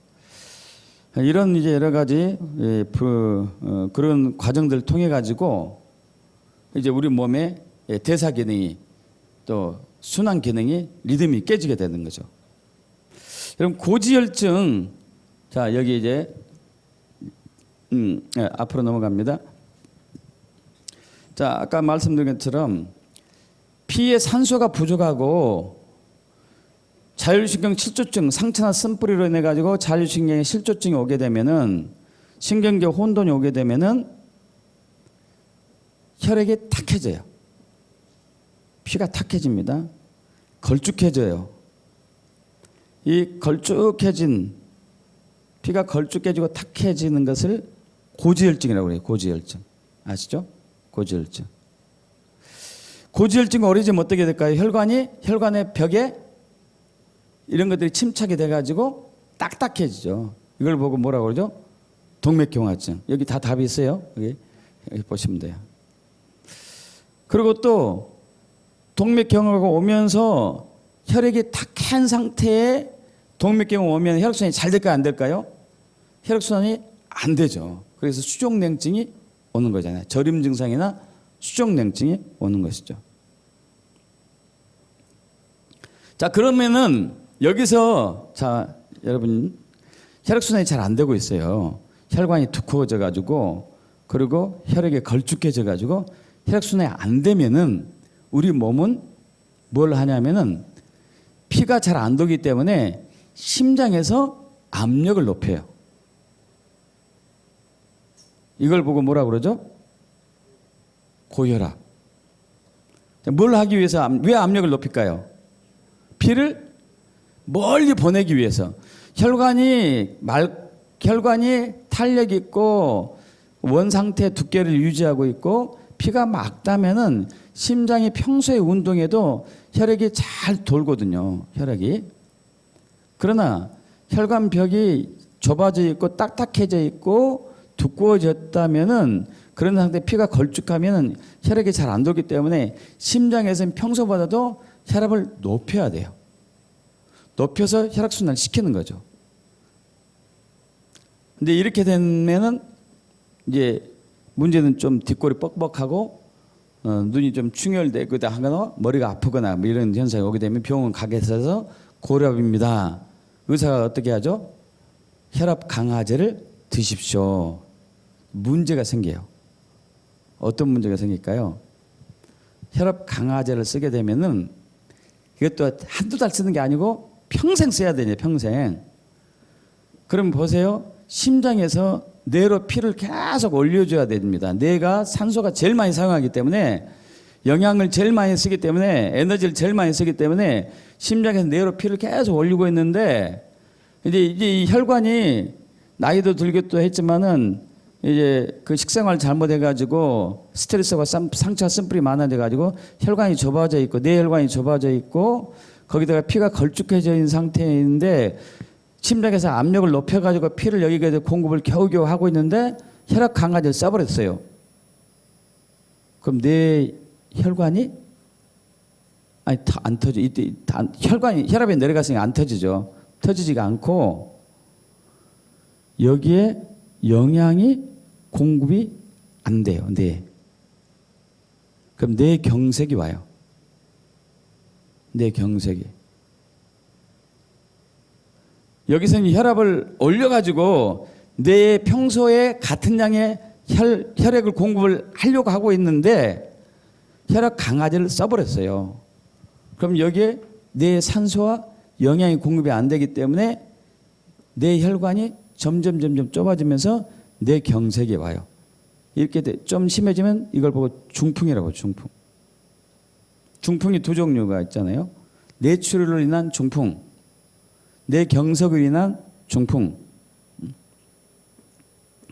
이런 이제 여러 가지 그런 과정들을 통해 가지고 이제 우리 몸의 대사 기능이 또 순환 기능이 리듬이 깨지게 되는 거죠. 여러분 고지혈증, 자 여기 이제 앞으로 넘어갑니다. 자 아까 말씀드린 것처럼 피에 산소가 부족하고 자율신경 실조증, 상처나 쓴뿌리로 인해 가지고 자율신경에 실조증이 오게 되면은 신경계 혼돈이 오게 되면은 혈액이 탁해져요. 피가 탁해집니다. 걸쭉해져요. 이 걸쭉해진 피가 걸쭉해지고 탁해지는 것을 고지혈증이라고 해요. 고지혈증. 아시죠? 고지혈증. 고지혈증이 오래지면 어떻게 될까요? 혈관의 벽에 이런 것들이 침착이 돼가지고 딱딱해지죠. 이걸 보고 뭐라고 그러죠? 동맥경화증. 여기 다 답이 있어요. 여기 보시면 돼요. 그리고 또 동맥경화가 오면서 혈액이 탁한 상태에 동맥경화 오면 혈액순환이 잘 될까요? 안 될까요? 혈액순환이 안 되죠. 그래서 수족냉증이 오는 거잖아요. 저림 증상이나 수족냉증이 오는 것이죠. 자, 그러면은 여기서 자, 여러분 혈액순환이 잘 안 되고 있어요. 혈관이 두꺼워져 가지고 그리고 혈액이 걸쭉해져 가지고 혈액순환이 안 되면은 우리 몸은 뭘 하냐면은 피가 잘 안 돌기 때문에 심장에서 압력을 높여요. 이걸 보고 뭐라고 그러죠? 고혈압. 뭘 하기 위해서 왜 압력을 높일까요? 피를 멀리 보내기 위해서. 혈관이 탄력 있고 원 상태 두께를 유지하고 있고 피가 막 닿으면은 심장이 평소에 운동해도 혈액이 잘 돌거든요. 혈액이. 그러나 혈관벽이 좁아져 있고 딱딱해져 있고 두꺼워졌다면은 그런 상태 피가 걸쭉하면 혈액이 잘 안 돌기 때문에 심장에서는 평소보다도 혈압을 높여야 돼요. 높여서 혈액순환을 시키는 거죠. 근데 이렇게 되면은 이제 문제는 좀 뒷골이 뻑뻑하고 눈이 좀 충혈되거나 하거나 머리가 아프거나 뭐 이런 현상이 오게 되면 병원 가게 돼서 고혈압입니다. 의사가 어떻게 하죠? 혈압 강화제를 드십시오. 문제가 생겨요. 어떤 문제가 생길까요? 혈압 강화제를 쓰게 되면은 이것도 한두 달 쓰는 게 아니고 평생 써야 되냐, 평생. 그럼 보세요. 심장에서 뇌로 피를 계속 올려줘야 됩니다. 뇌가 산소가 제일 많이 사용하기 때문에 영양을 제일 많이 쓰기 때문에 에너지를 제일 많이 쓰기 때문에 심장에서 뇌로 피를 계속 올리고 있는데 이제 이 혈관이 나이도 들기도 했지만은 이제 그 식생활 잘못해가지고 스트레스와 상처와 쓴뿌리 많아져가지고 혈관이 좁아져 있고 뇌혈관이 좁아져 있고 거기다가 피가 걸쭉해져 있는 상태인데 심장에서 압력을 높여가지고 피를 여기에 공급을 겨우겨우 하고 있는데 혈압 강화제를 써버렸어요. 그럼 뇌 혈관이 아니 안 터져. 이때 혈압이 내려갔으니까 안 터지죠. 터지지가 않고 여기에 영양이 공급이 안 돼요. 뇌. 그럼 뇌경색이 와요. 뇌경색이. 여기서는 혈압을 올려가지고 뇌에 평소에 같은 양의 혈액을 공급을 하려고 하고 있는데 혈압 강화제를 써버렸어요. 그럼 여기에 뇌의 산소와 영양이 공급이 안 되기 때문에 뇌 혈관이 점점 좁아지면서 뇌경색이 와요. 이렇게 좀 심해지면 이걸 보고 중풍이라고. 중풍이 두 종류가 있잖아요. 뇌출혈로 인한 중풍, 뇌경색으로 인한 중풍,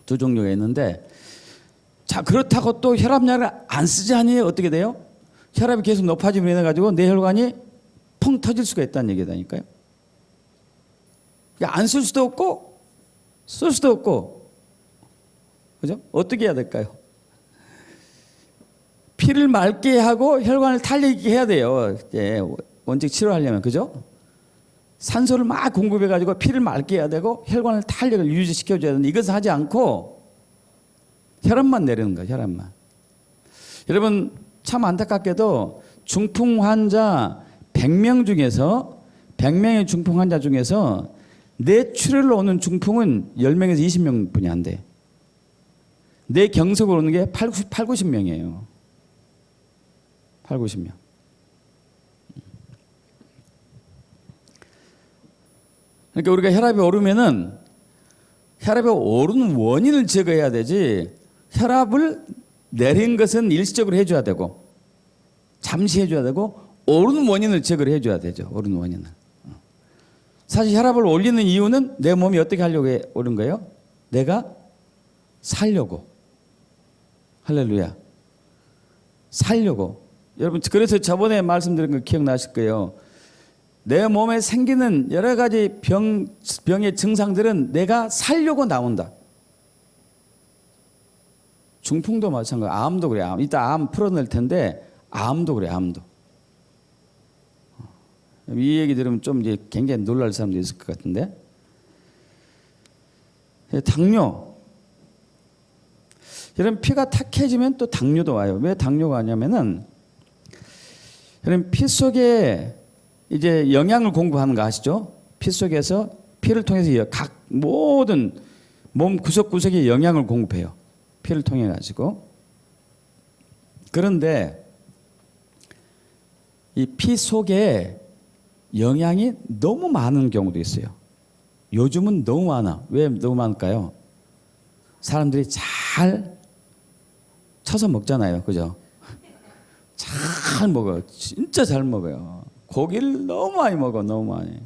두 종류가 있는데, 자 그렇다고 또 혈압약을 안 쓰자니 어떻게 돼요? 혈압이 계속 높아지면 인해가지고 뇌혈관이 펑 터질 수가 있다는 얘기다니까요. 그러니까 안 쓸 수도 없고 쓸 수도 없고, 그죠? 어떻게 해야 될까요? 피를 맑게 하고 혈관을 달리게 해야 돼요. 예, 원칙 치료하려면, 그죠? 산소를 막 공급해가지고 피를 맑게 해야 되고 혈관을 탄력을 유지시켜줘야 되는데 이것을 하지 않고 혈압만 내리는 거예요. 혈압만. 여러분 참 안타깝게도 중풍 환자 100명 중에서 100명의 중풍 환자 중에서 뇌출혈로 오는 중풍은 10명에서 20명뿐이 안 돼. 뇌경색으로 오는 게 90명이에요. 90명. 그러니까 우리가 혈압이 오르면은 혈압이 오르는 원인을 제거해야 되지, 혈압을 내린 것은 일시적으로 해줘야 되고 잠시 해줘야 되고 오르는 원인을 제거를 해줘야 되죠. 오르는 원인을. 사실 혈압을 올리는 이유는 내 몸이 어떻게 하려고 오른 거예요? 내가 살려고. 할렐루야. 살려고. 여러분 그래서 저번에 말씀드린 거 기억나실 거예요. 내 몸에 생기는 여러 가지 병의 증상들은 내가 살려고 나온다. 중풍도 마찬가지고 암도 그래. 이따 암 풀어낼 텐데 암도 그래. 암도. 이 얘기 들으면 좀 이제 굉장히 놀랄 사람도 있을 것 같은데. 당뇨. 여러분 피가 탁해지면 또 당뇨도 와요. 왜 당뇨가 왔냐면은 여러분 피 속에 이제 영양을 공급하는 거 아시죠? 피 속에서 피를 통해서 각 모든 몸 구석구석에 영양을 공급해요. 피를 통해 가지고. 그런데 이 피 속에 영양이 너무 많은 경우도 있어요. 요즘은 너무 많아. 왜 너무 많을까요? 사람들이 잘 쳐서 먹잖아요. 그죠? 잘 먹어요. 진짜 잘 먹어요. 고기를 너무 많이 먹어. 너무 많이.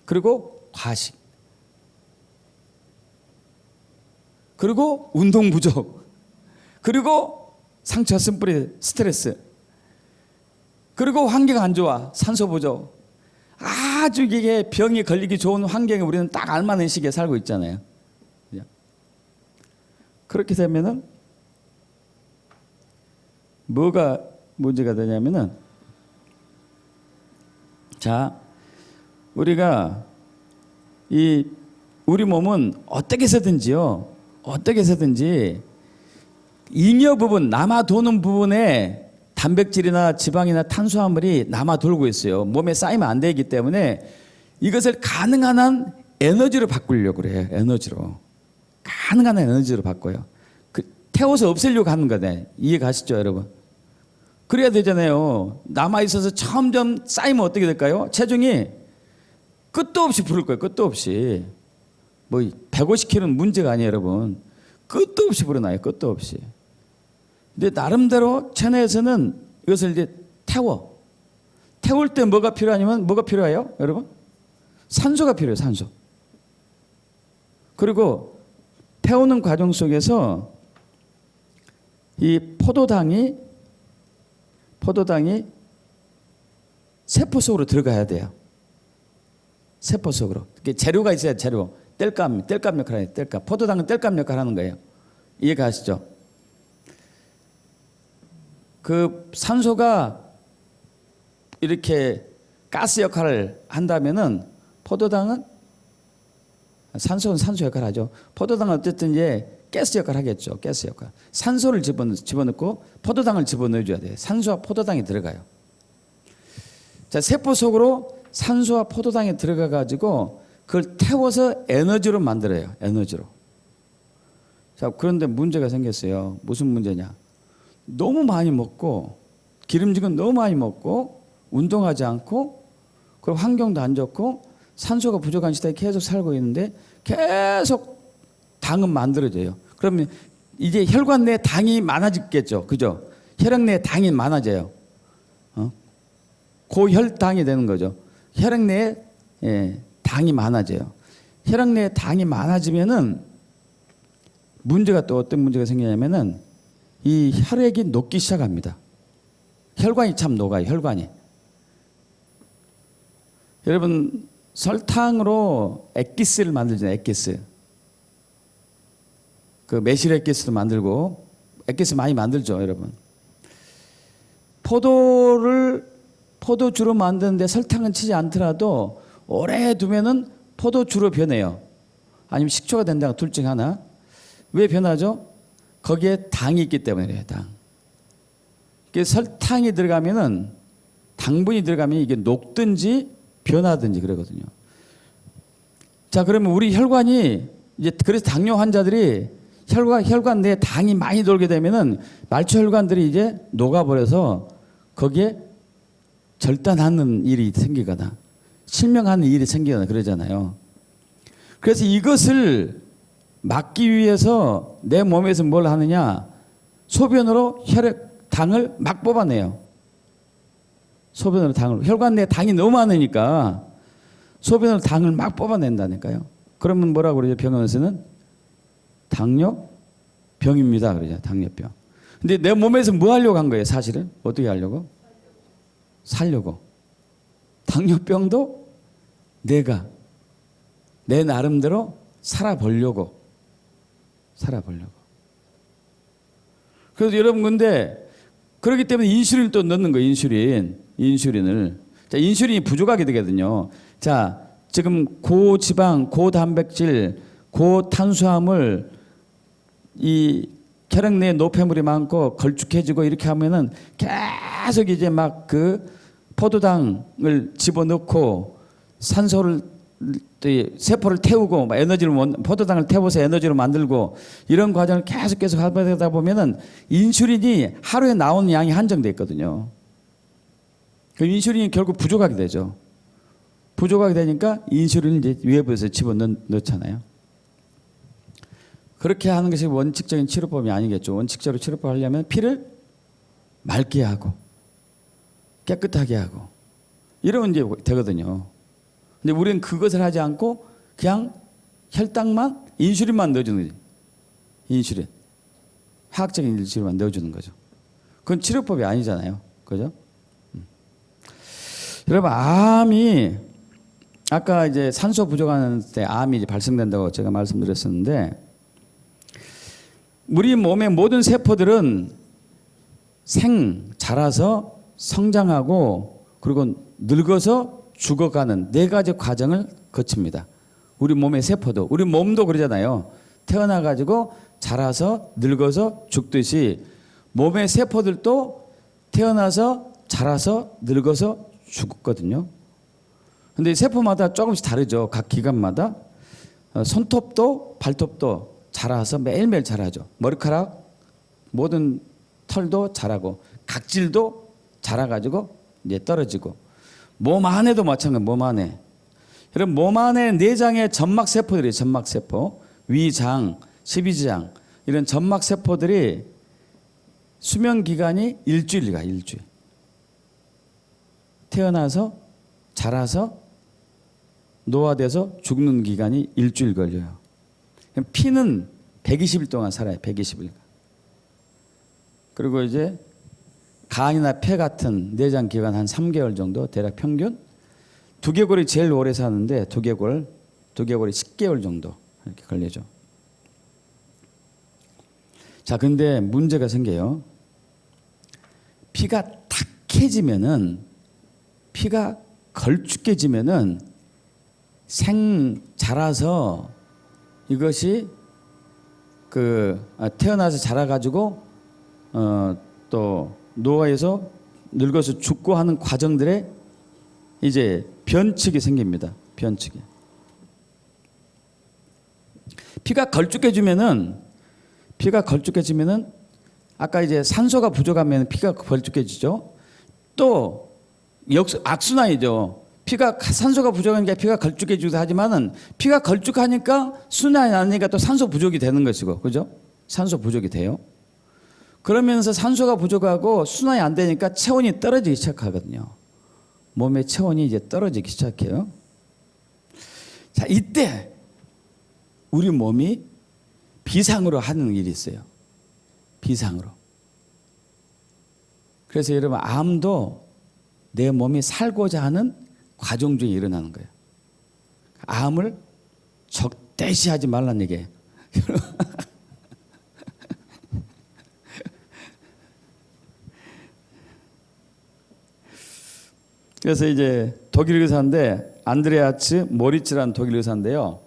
그리고 과식. 그리고 운동 부족. 그리고 상처, 쓴뿌리, 스트레스. 그리고 환경 안 좋아. 산소 부족. 아주 이게 병이 걸리기 좋은 환경에 우리는 딱 알맞은 시기에 살고 있잖아요. 그렇게 되면은 뭐가 문제가 되냐면은, 자, 우리가 우리 몸은 어떻게 해서든지 잉여 부분, 남아 도는 부분에 단백질이나 지방이나 탄수화물이 남아 돌고 있어요. 몸에 쌓이면 안 되기 때문에 이것을 가능한 한 에너지로 바꾸려고 그래요. 가능한 한 에너지로 바꿔요. 태워서 없애려고 하는 거네. 이해 가시죠, 여러분? 그래야 되잖아요. 남아 있어서 점점 쌓이면 어떻게 될까요? 체중이 끝도 없이 부를 거예요. 끝도 없이. 뭐 150kg는 문제가 아니에요, 여러분. 끝도 없이 불어나요. 끝도 없이. 근데 나름대로 체내에서는 이것을 이제 태울 때 뭐가 필요하냐면 뭐가 필요해요, 여러분? 산소가 필요해요. 산소. 그리고 태우는 과정 속에서 이 포도당이 세포 속으로 들어가야 돼요. 세포 속으로. 재료가 있어야 재료. 땔감 역할을 해요. 땔감. 포도당은 땔감 역할을 하는 거예요. 이해가 가시죠? 그 산소가 이렇게 가스 역할을 한다면은 포도당은 산소는 산소 역할을 하죠. 포도당은 어쨌든 이제 가스 역할을 하겠죠. 가스 역할. 산소를 집어넣고 포도당을 집어넣어줘야 돼요. 산소와 포도당이 들어가요. 자, 세포 속으로 산소와 포도당이 들어가 가지고 그걸 태워서 에너지로 만들어요. 에너지로. 자, 그런데 문제가 생겼어요. 무슨 문제냐? 너무 많이 먹고 기름진 건 너무 많이 먹고 운동하지 않고 그리고 환경도 안 좋고 산소가 부족한 시대에 계속 살고 있는데 계속 당은 만들어져요. 그러면 이제 혈관 내에 당이 많아지겠죠. 그죠? 혈액 내에 당이 많아져요. 고혈당이 되는 거죠. 혈액 내에 당이 많아져요. 혈액 내에 당이 많아지면은 문제가 또 어떤 문제가 생기냐면은 이 혈액이 녹기 시작합니다. 혈관이 참 녹아요. 혈관이. 여러분 설탕으로 액기스를 만들잖아요. 액기스. 그 매실 액기스도 만들고 액기스 많이 만들죠, 여러분. 포도주로 만드는데 설탕은 치지 않더라도 오래 두면은 포도주로 변해요. 아니면 식초가 된다가 둘 중 하나. 왜 변하죠? 거기에 당이 있기 때문이에요. 당. 설탕이 들어가면은 당분이 들어가면 이게 녹든지 변하든지 그러거든요. 자, 그러면 우리 혈관이 이제 그래서 당뇨 환자들이 혈관 내에 당이 많이 돌게 되면은 말초 혈관들이 이제 녹아버려서 거기에 절단하는 일이 생기거나 실명하는 일이 생기거나 그러잖아요. 그래서 이것을 막기 위해서 내 몸에서 뭘 하느냐? 소변으로 당을 막 뽑아내요. 소변으로 당을. 혈관 내에 당이 너무 많으니까 소변으로 당을 막 뽑아낸다니까요. 그러면 뭐라고 그러죠? 병원에서는 당뇨병입니다. 그러죠. 당뇨병. 근데 내 몸에서 뭐 하려고 한 거예요? 사실은 어떻게 하려고? 살려고. 당뇨병도 내가 내 나름대로 살아보려고. 그래서 여러분 근데 그렇기 때문에 인슐린을 또 넣는 거예요. 인슐린을. 자, 인슐린이 부족하게 되거든요. 자, 지금 고지방, 고단백질, 고탄수화물, 이 혈액 내에 노폐물이 많고 걸쭉해지고 이렇게 하면은 계속 이제 막 그 포도당을 집어넣고 산소를 세포를 태우고 포도당을 태워서 에너지로 만들고 이런 과정을 계속 하다 보면은 인슐린이 하루에 나오는 양이 한정돼 있거든요. 그 인슐린이 결국 부족하게 되죠. 부족하게 되니까 인슐린을 이제 외부에서 집어넣잖아요. 그렇게 하는 것이 원칙적인 치료법이 아니겠죠. 원칙적으로 치료법 하려면 피를 맑게 하고 깨끗하게 하고 이러면 이제 되거든요. 근데 우리는 그것을 하지 않고 그냥 인슐린만 넣어주는 거지. 인슐린. 화학적인 일지로만 넣어주는 거죠. 그건 치료법이 아니잖아요. 그죠? 여러분, 암이 아까 이제 산소 부족한 때 암이 이제 발생된다고 제가 말씀드렸었는데, 우리 몸의 모든 세포들은 자라서 성장하고 그리고 늙어서 죽어가는 네 가지 과정을 거칩니다. 우리 몸의 세포도, 우리 몸도 그러잖아요. 태어나가지고 자라서 늙어서 죽듯이 몸의 세포들도 태어나서 자라서 늙어서 죽거든요. 근데 세포마다 조금씩 다르죠. 각 기관마다. 손톱도 발톱도 자라서 매일매일 자라죠. 머리카락, 모든 털도 자라고 각질도 자라가지고 이제 떨어지고, 몸 안에도 마찬가지. 몸 안에, 여러분, 몸 안에 내장의 점막 세포들이, 점막 세포, 위장, 십이지장, 이런 점막 세포들이 수명 기간이 일주일가. 일주일. 태어나서 자라서 노화돼서 죽는 기간이 일주일 걸려요. 피는 120일 동안 살아요. 120일. 그리고 이제 간이나 폐 같은 내장 기간 한 3개월 정도, 대략 평균. 두개골이 제일 오래 사는데 두개골이 10개월 정도 이렇게 걸리죠. 자, 근데 문제가 생겨요. 피가 탁해지면은, 피가 걸쭉해지면은 자라서 이것이 태어나서 자라가지고 또 노화해서 늙어서 죽고 하는 과정들에 이제 변칙이 생깁니다. 변칙이. 피가 걸쭉해지면은 아까 이제 산소가 부족하면 피가 걸쭉해지죠. 또 악순환이죠. 피가 산소가 부족하니까 피가 걸쭉해지기도 하지만은, 피가 걸쭉하니까 순환이 아니니까 또 산소 부족이 되는 것이고, 그죠? 산소 부족이 돼요. 그러면서 산소가 부족하고 순환이 안 되니까 체온이 떨어지기 시작하거든요. 몸의 체온이 이제 떨어지기 시작해요. 자, 이때 우리 몸이 비상으로 하는 일이 있어요. 비상으로. 그래서 여러분, 암도 내 몸이 살고자 하는 과정 중에 일어나는 거예요. 암을 적대시하지 말라는 얘기예요. 그래서 이제 독일 의사인데, 안드레아츠 모리츠라는 독일 의사인데요.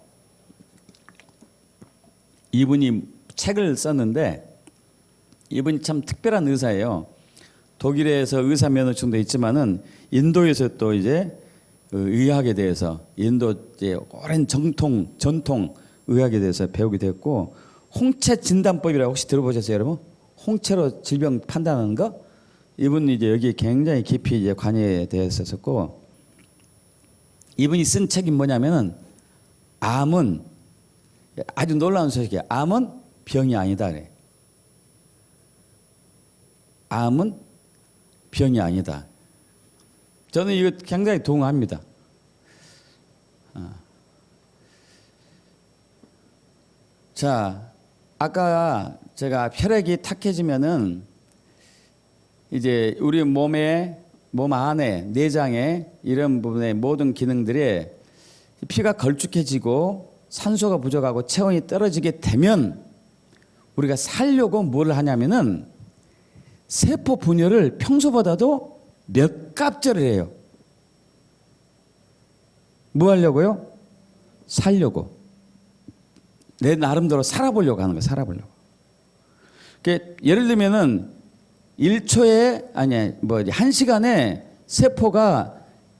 이분이 책을 썼는데, 이분이 참 특별한 의사예요. 독일에서 의사 면허증도 있지만은 인도에서 또 이제 의학에 대해서, 인도 이제 오랜 전통 의학에 대해서 배우게 됐고, 홍채 진단법이라고 혹시 들어보셨어요, 여러분? 홍채로 질병 판단하는 거? 이분이 이제 여기 굉장히 깊이 이제 관여에 대했었고, 이분이 쓴 책이 뭐냐면은, 암은, 아주 놀라운 소식이에요. 암은 병이 아니다 그래. 암은 병이 아니다. 저는 이거 굉장히 동의합니다. 자, 아까 제가 혈액이 탁해지면은 이제 우리 몸 안에 내장에 이런 부분의 모든 기능들이 피가 걸쭉해지고 산소가 부족하고 체온이 떨어지게 되면 우리가 살려고 뭘 하냐면은 세포 분열을 평소보다도 몇 값절을 해요. 뭐 하려고요? 살려고. 내 나름대로 살아보려고 하는 거예요. 살아보려고. 그러니까 예를 들면은 1초에 1시간에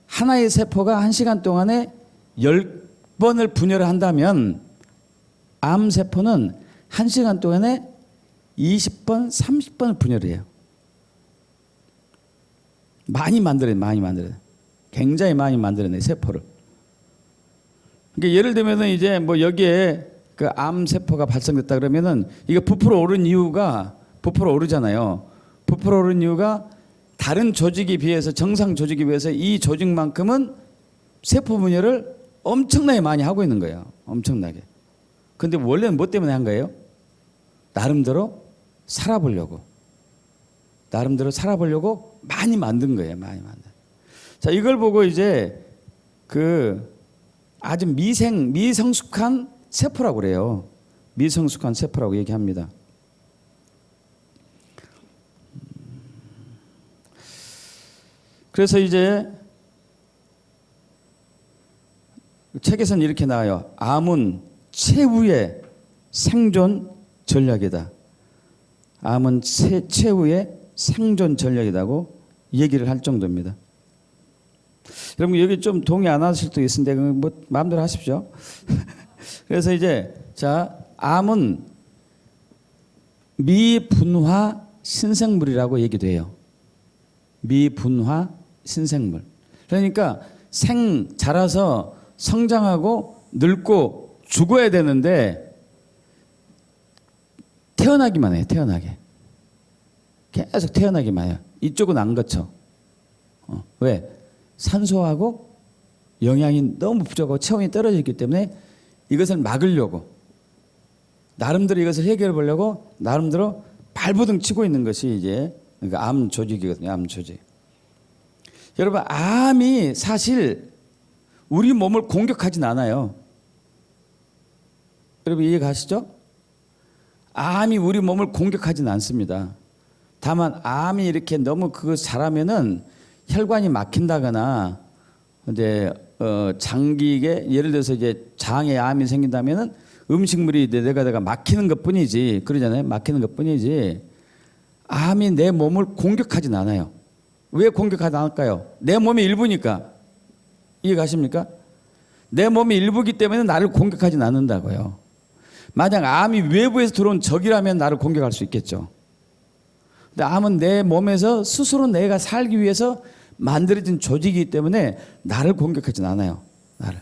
하나의 세포가 1시간 동안에 10번을 분열을 한다면, 암 세포는 1시간 동안에 20번, 30번을 분열을 해요. 많이 만들어요. 굉장히 많이 만들어내요, 세포를. 그러니까 예를 들면은 이제 뭐 여기에 그 암 세포가 발생됐다 그러면은, 이거 부풀어 오른 이유가, 부풀어 오르잖아요. 부풀어 오른 이유가 다른 조직에 비해서, 정상 조직에 비해서 이 조직만큼은 세포 분열을 엄청나게 많이 하고 있는 거예요. 엄청나게. 근데 원래는 뭐 때문에 한 거예요? 나름대로 살아보려고. 나름대로 살아보려고 많이 만든 거예요. 많이 만든. 자, 이걸 보고 이제 그 아주 미성숙한 세포라고 그래요. 미성숙한 세포라고 얘기합니다. 그래서 이제 책에서는 이렇게 나와요. 암은 최후의 생존 전략이다. 암은 최후의 생존 전략이라고 얘기를 할 정도입니다. 여러분 여기 좀 동의 안 하실 수도 있는데 뭐 마음대로 하십시오. 그래서 이제 자, 암은 미분화 신생물이라고 얘기도 해요. 미분화 신생물. 그러니까 자라서 성장하고 늙고 죽어야 되는데 태어나기만 해요. 태어나게. 계속 태어나기만 해요. 이쪽은 안 거쳐. 왜? 산소하고 영양이 너무 부족하고 체온이 떨어져 있기 때문에 이것을 막으려고 나름대로 이것을 해결해 보려고 나름대로 발버둥 치고 있는 것이 이제 그러니까 암 조직이거든요. 암 조직. 여러분 암이 사실 우리 몸을 공격하진 않아요. 여러분 이해 가시죠? 암이 우리 몸을 공격하진 않습니다. 다만 암이 이렇게 너무 그거 잘하면은 혈관이 막힌다거나 이제 장기에 예를 들어서 이제 장에 암이 생긴다면은 음식물이 내가 막히는 것뿐이지 그러잖아요. 막히는 것뿐이지 암이 내 몸을 공격하진 않아요. 왜 공격하지 않을까요? 내 몸의 일부니까. 이해 가십니까? 내 몸의 일부기 때문에 나를 공격하진 않는다고요. 만약 암이 외부에서 들어온 적이라면 나를 공격할 수 있겠죠. 근데 암은 내 몸에서 스스로 내가 살기 위해서 만들어진 조직이기 때문에 나를 공격하진 않아요. 나를.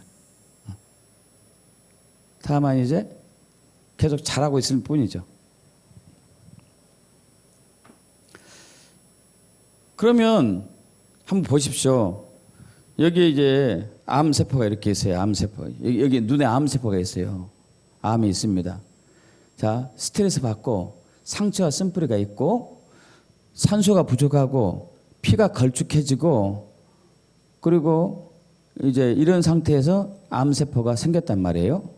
다만 이제 계속 자라고 있을 뿐이죠. 그러면 한번 보십시오. 여기 이제 암세포가 이렇게 있어요. 암세포. 여기 눈에 암세포가 있어요. 암이 있습니다. 자, 스트레스 받고 상처와 쓴뿌리가 있고 산소가 부족하고 피가 걸쭉해지고 그리고 이제 이런 상태에서 암세포가 생겼단 말이에요.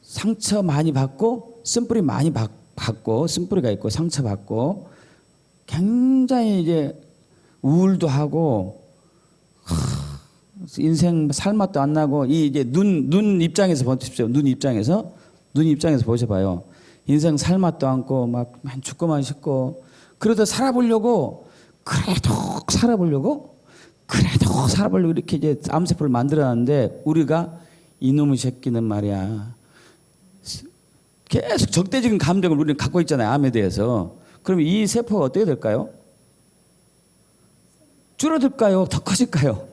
상처 많이 받고 쓴뿌리 많이 받고 쓴뿌리가 있고 상처 받고 굉장히 이제 우울도 하고 인생 살맛도 안 나고 이 이제 눈 입장에서 보십시오. 눈 입장에서 보셔봐요. 인생 살맛도 않고 막 죽고만 싶고 그러다 살아보려고 이렇게 이제 암세포를 만들어놨는데 우리가 이놈의 새끼는 말이야 계속 적대적인 감정을 우리는 갖고 있잖아요. 암에 대해서. 그럼 이 세포가 어떻게 될까요? 줄어들까요? 더 커질까요?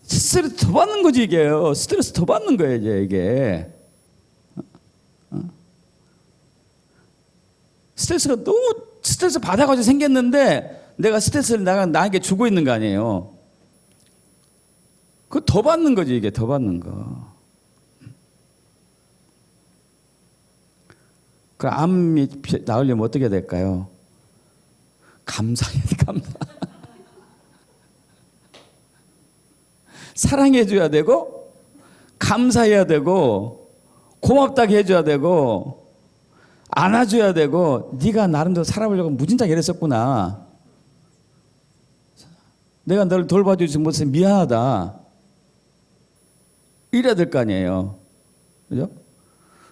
스트레스 더 받는 거지 이게요. 스트레스 더 받는 거예요 이게. 스트레스가 너무 스트레스 받아가지고 생겼는데 내가 스트레스를 나에게 주고 있는 거 아니에요. 그거 더 받는 거지 이게. 더 받는 거. 그 암이 나으려면 어떻게 될까요? 감사해야 돼. 감사. 사랑해줘야 되고 감사해야 되고 고맙다고 해줘야 되고 안아줘야 되고 네가 나름대로 살아보려고 무진장 애랬었구나. 내가 너를 돌봐주지 못해서 미안하다. 이래야 될 거 아니에요. 그죠?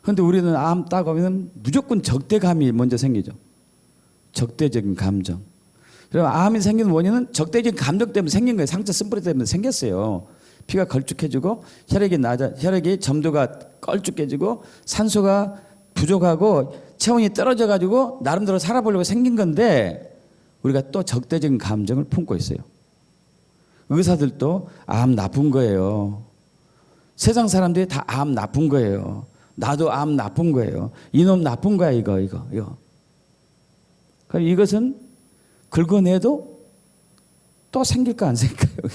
그런데 우리는 암 따고 하면 무조건 적대감이 먼저 생기죠. 적대적인 감정. 그럼 암이 생기는 원인은 적대적인 감정 때문에 생긴 거예요. 상처 쓴뿌리 때문에 생겼어요. 피가 걸쭉해지고 혈액의 점도가 걸쭉해지고 산소가 부족하고 체온이 떨어져가지고 나름대로 살아보려고 생긴 건데 우리가 또 적대적인 감정을 품고 있어요. 의사들도 암 나쁜 거예요. 세상 사람들이 다 암 나쁜 거예요. 나도 암 나쁜 거예요. 이놈 나쁜 거야 이거. 그럼 이것은 긁어내도 또 생길까 안 생길까요?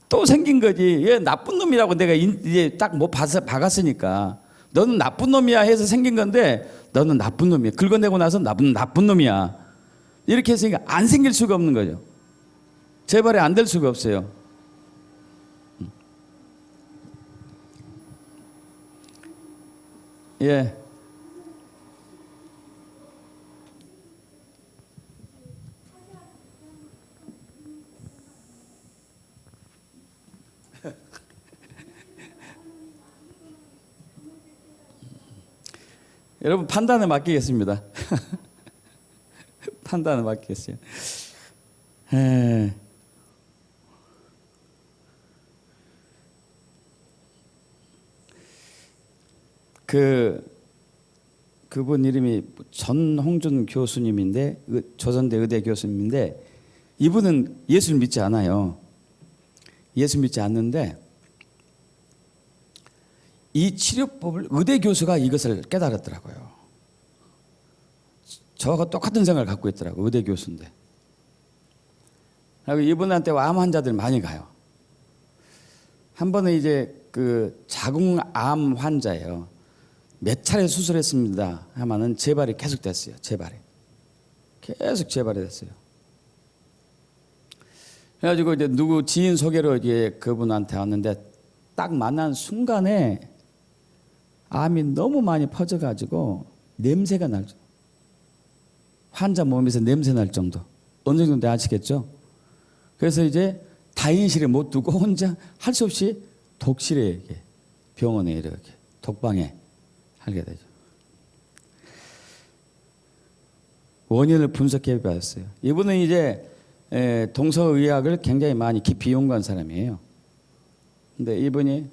또 생긴 거지. 얘 나쁜 놈이라고 내가 이제 딱 뭐 박았으니까 너는 나쁜 놈이야 해서 생긴 건데 너는 나쁜 놈이야. 긁어내고 나서 나쁜 놈이야. 이렇게 했으니까 안 생길 수가 없는 거죠. 재발이 안 될 수가 없어요. 예. 여러분 판단에 맡기겠습니다. 판단에 맡기겠어요. 그분 이름이 전홍준 교수님인데 조선대 의대 교수님인데 이분은 예수를 믿지 않아요. 예수 믿지 않는데 이 치료법을 의대 교수가 이것을 깨달았더라고요. 저하고 똑같은 생각을 갖고 있더라고요. 의대 교수인데. 그리고 이분한테 암 환자들이 많이 가요. 한 번은 이제 그 자궁암 환자예요. 몇 차례 수술했습니다 하면은 재발이 계속 됐어요. 계속 재발이 됐어요. 그래가지고 이제 누구 지인 소개로 이제 그분한테 왔는데 딱 만난 순간에 암이 너무 많이 퍼져가지고 냄새가 나죠. 환자 몸에서 냄새 날 정도. 어느 정도인지 아시겠죠? 그래서 이제 다인실에 못 두고 혼자 할 수 없이 독실에 병원에 이렇게 독방에 하게 되죠. 원인을 분석해 봤어요. 이분은 이제 동서의학을 굉장히 많이 깊이 연구한 사람이에요. 근데 이분이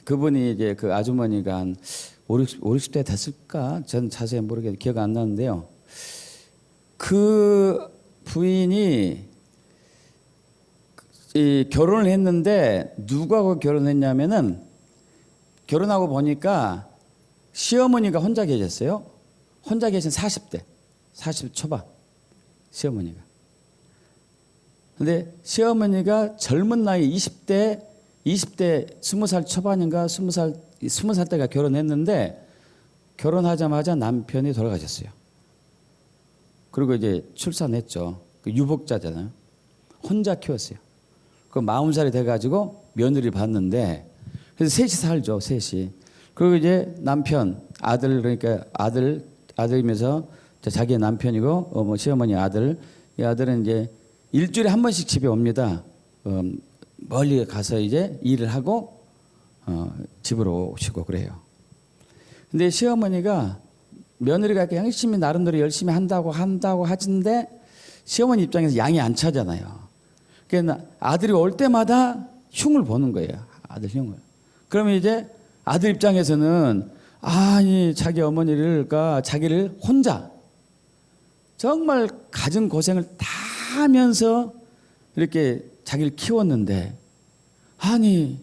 그분이 이제 그 아주머니가 한 50대 됐을까? 전 자세히 모르겠는데 기억 안 나는데요. 그 부인이 결혼을 했는데 누구하고 결혼했냐면은 결혼하고 보니까 시어머니가 혼자 계셨어요. 혼자 계신 40대 초반 시어머니가. 근데 시어머니가 젊은 나이 20대 20살 초반인가 20살 때가 결혼했는데 결혼하자마자 남편이 돌아가셨어요. 그리고 이제 출산했죠. 그 유복자잖아요. 혼자 키웠어요. 그 40살이 돼가지고 며느리 봤는데 그래서 셋이 살죠. 셋이. 그리고 이제 남편 아들 그러니까 아들이면서 자기의 남편이고 시어머니 아들 이 아들은 이제 일주일에 한 번씩 집에 옵니다. 멀리 가서 이제 일을 하고 집으로 오시고 그래요. 근데 시어머니가 며느리가 열심히 나름대로 열심히 한다고 하는데 시어머니 입장에서 양이 안 차잖아요. 그러니까 아들이 올 때마다 흉을 보는 거예요. 아들 흉을. 그러면 이제 아들 입장에서는 아니 자기 어머니가 자기를 혼자 정말 가진 고생을 다 하면서 이렇게 자기를 키웠는데 아니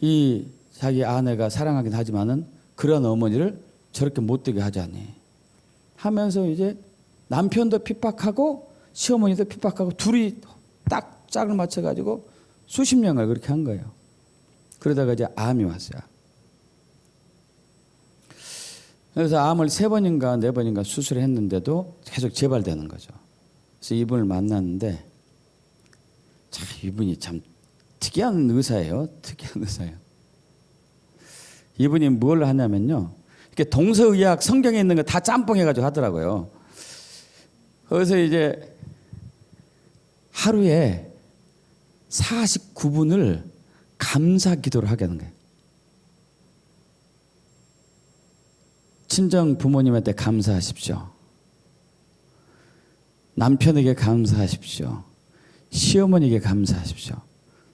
이 자기 아내가 사랑하긴 하지만은 그런 어머니를 저렇게 못되게 하자니 하면서 이제 남편도 핍박하고 시어머니도 핍박하고 둘이 딱 짝을 맞춰가지고 수십 년을 그렇게 한 거예요. 그러다가 이제 암이 왔어요. 그래서 암을 3번인가 4번인가 수술을 했는데도 계속 재발되는 거죠. 그래서 이분을 만났는데 참 이분이 참 특이한 의사예요. 이분이 뭘 하냐면요. 이렇게 동서의학 성경에 있는 거 다 짬뽕해가지고 하더라고요. 그래서 이제 하루에 49분을 감사 기도를 하게 하는 거예요. 친정 부모님한테 감사하십시오. 남편에게 감사하십시오. 시어머니에게 감사하십시오.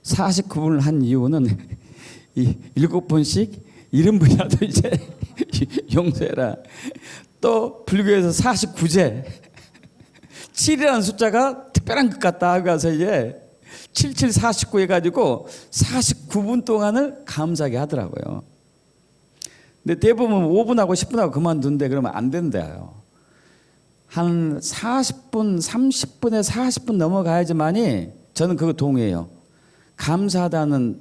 49분을 한 이유는 이 7번씩 이런 분이라도 이제 용서해라. 또 불교에서 49제 7이라는 숫자가 특별한 것 같다 하고 가서 이제 7749 해가지고 49분 동안을 감사하게 하더라고요. 근데 대부분 5분하고 10분하고 그만둔대. 그러면 안 된대요. 한 40분, 30분에 40분 넘어가야지만이 저는 그거 동의해요. 감사하다는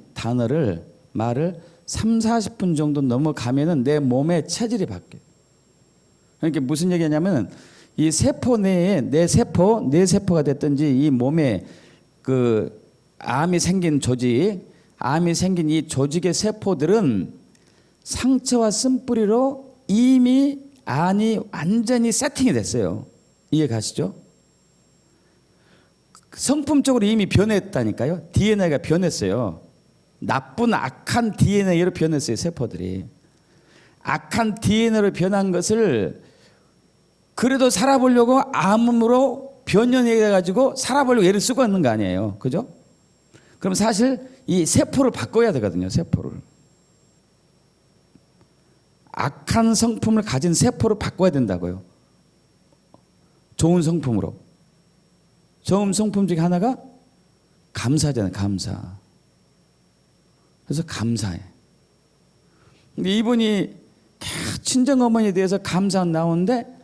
말을 3, 40분 정도 넘어가면은 내 몸의 체질이 바뀌어요. 그러니까 무슨 얘기냐면 이 세포 내에 내 세포가 됐든지 이 몸에 그 암이 생긴 조직, 암이 생긴 이 조직의 세포들은 상처와 쓴뿌리로 이미 안이 완전히 세팅이 됐어요. 이해 가시죠? 성품적으로 이미 변했다니까요. DNA가 변했어요. 나쁜 악한 DNA로 변했어요. 세포들이. 악한 DNA로 변한 것을 그래도 살아보려고 암으로 변형해가지고 살아보려고 애를 쓰고 있는 거 아니에요. 그죠? 그럼 사실 이 세포를 바꿔야 되거든요. 세포를. 악한 성품을 가진 세포를 바꿔야 된다고요. 좋은 성품으로. 좋은 성품 중에 하나가 감사잖아요. 감사. 그래서 감사해. 근데 이분이 친정어머니에 대해서 감사 안 나오는데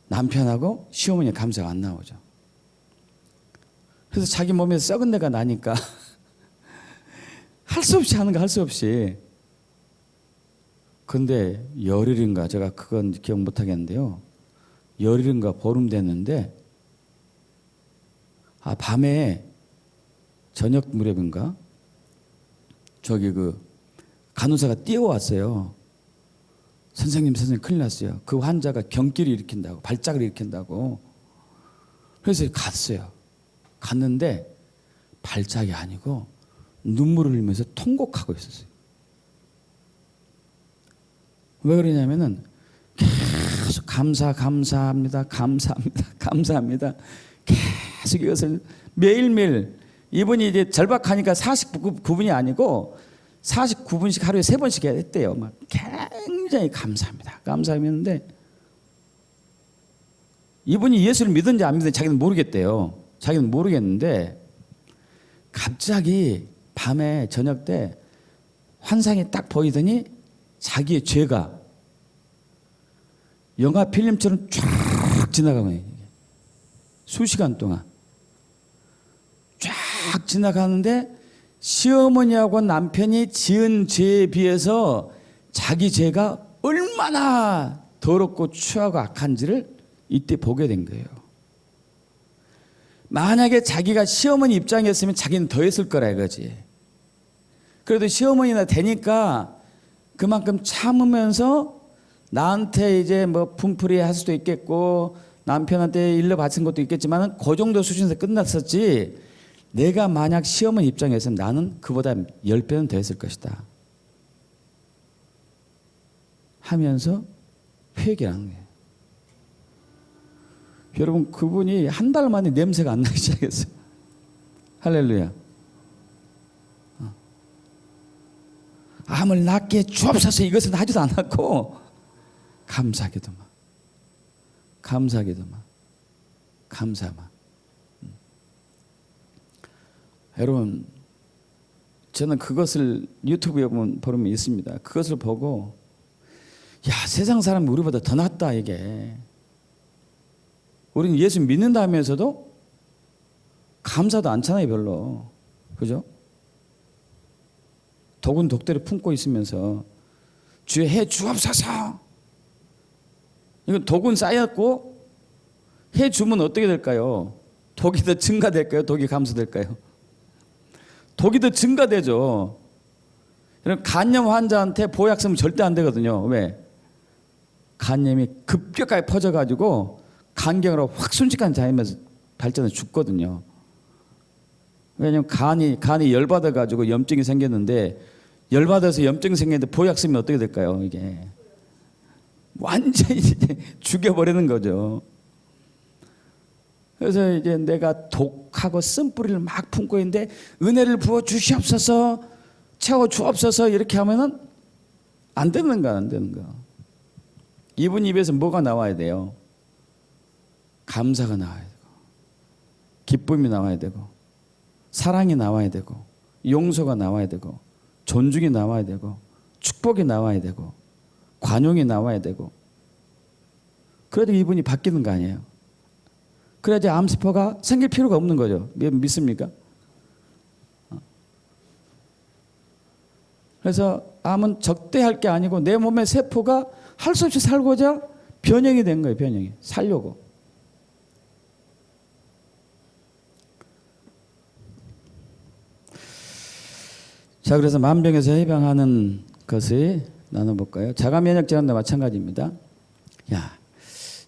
남편하고 시어머니에 감사가 안 나오죠. 그래서 자기 몸에서 썩은 내가 나니까 할 수 없이 하는 거 할 수 없이. 근데 열흘인가 제가 그건 기억 못 하겠는데요. 열흘인가 보름 됐는데 밤에 저녁 무렵인가 저기 그 간호사가 뛰어왔어요. 선생님 큰일 났어요. 그 환자가 경기를 일으킨다고 발작을 일으킨다고. 그래서 갔어요. 갔는데 발작이 아니고 눈물을 흘리면서 통곡하고 있었어요. 왜 그러냐면은 계속 감사합니다. 계속 이것을 매일매일 이분이 이제 절박하니까 49분이 아니고 49분씩 하루에 3번씩 했대요. 막 굉장히 감사했는데 이분이 예수를 믿는지 안 믿는지 자기는 모르겠대요. 자기는 모르겠는데 갑자기 밤에 저녁 때 환상이 딱 보이더니 자기의 죄가 영화 필름처럼 쫙 지나가면 수시간 동안 쫙 지나가는데 시어머니하고 남편이 지은 죄에 비해서 자기 죄가 얼마나 더럽고 추하고 악한지를 이때 보게 된 거예요. 만약에 자기가 시어머니 입장이었으면 자기는 더 했을 거라 이거지. 그래도 시어머니나 되니까 그만큼 참으면서 나한테 이제 뭐 분풀이 할 수도 있겠고 남편한테 일러 바친 것도 있겠지만 그 정도 수준에서 끝났었지. 내가 만약 시어머니 입장에서는 나는 그보다 10배는 더 했을 것이다 하면서 회개하는 거예요. 여러분 그분이 한 달 만에 냄새가 안 나기 시작했어요. 할렐루야. 암을 낫게 주옵소서 이것은 하지도 않았고 감사하게도만 여러분 저는 그것을 유튜브에 보면 있습니다. 그것을 보고 야 세상 사람이 우리보다 더 낫다 이게. 우리는 예수 믿는다 하면서도 감사도 않잖아요 별로. 그죠? 독은 독대를 품고 있으면서 주의 해 주옵소서. 이건 독은 쌓였고 해 주면 어떻게 될까요? 독이 더 증가될까요? 독이 감소될까요? 독이 더 증가되죠. 간염 환자한테 보약 쓰면 절대 안 되거든요. 왜? 간염이 급격하게 퍼져가지고 간경으로 확 순식간에 자면서 발전해 죽거든요. 왜냐하면 간이 열받아가지고 염증이 생겼는데 열받아서 염증이 생겼는데 보약 쓰면 어떻게 될까요? 이게 완전히 이제 죽여버리는 거죠. 그래서 이제 내가 독하고 쓴뿌리를 막 품고 있는데 은혜를 부어 주시옵소서 채워 주옵소서 이렇게 하면은 안 되는 거야. 이분 입에서 뭐가 나와야 돼요? 감사가 나와야 되고 기쁨이 나와야 되고 사랑이 나와야 되고 용서가 나와야 되고 존중이 나와야 되고 축복이 나와야 되고 관용이 나와야 되고 그래도 이분이 바뀌는 거 아니에요. 그래야지 암세포가 생길 필요가 없는 거죠. 믿습니까? 그래서 암은 적대할 게 아니고 내 몸의 세포가 할 수 없이 살고자 변형이 된 거예요. 변형이. 살려고. 자, 그래서 만병에서 해방하는 것을 나눠볼까요? 자가 면역 질환도 마찬가지입니다. 야,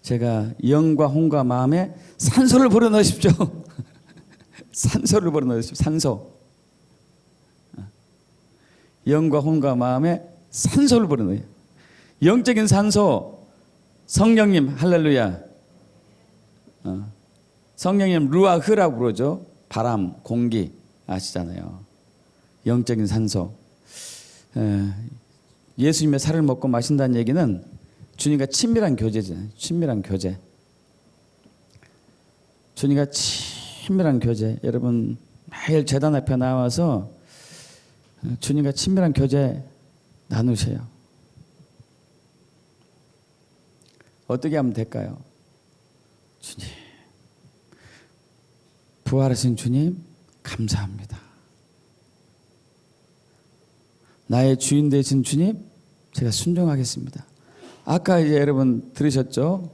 제가 영과 혼과 마음에 산소를 불어넣으십시오. 산소를 불어넣으십시오. 산소. 영과 혼과 마음에 산소를 불어넣어요. 영적인 산소, 성령님 할렐루야. 성령님 루아흐라고 부르죠. 바람, 공기 아시잖아요. 영적인 산소. 예수님의 살을 먹고 마신다는 얘기는 주님과 친밀한 교제잖아요. 친밀한 교제. 주님과 친밀한 교제. 여러분 매일 제단 앞에 나와서 주님과 친밀한 교제 나누세요. 어떻게 하면 될까요? 주님, 부활하신 주님 감사합니다. 나의 주인 되신 주님 제가 순종하겠습니다. 아까 이제 여러분 들으셨죠?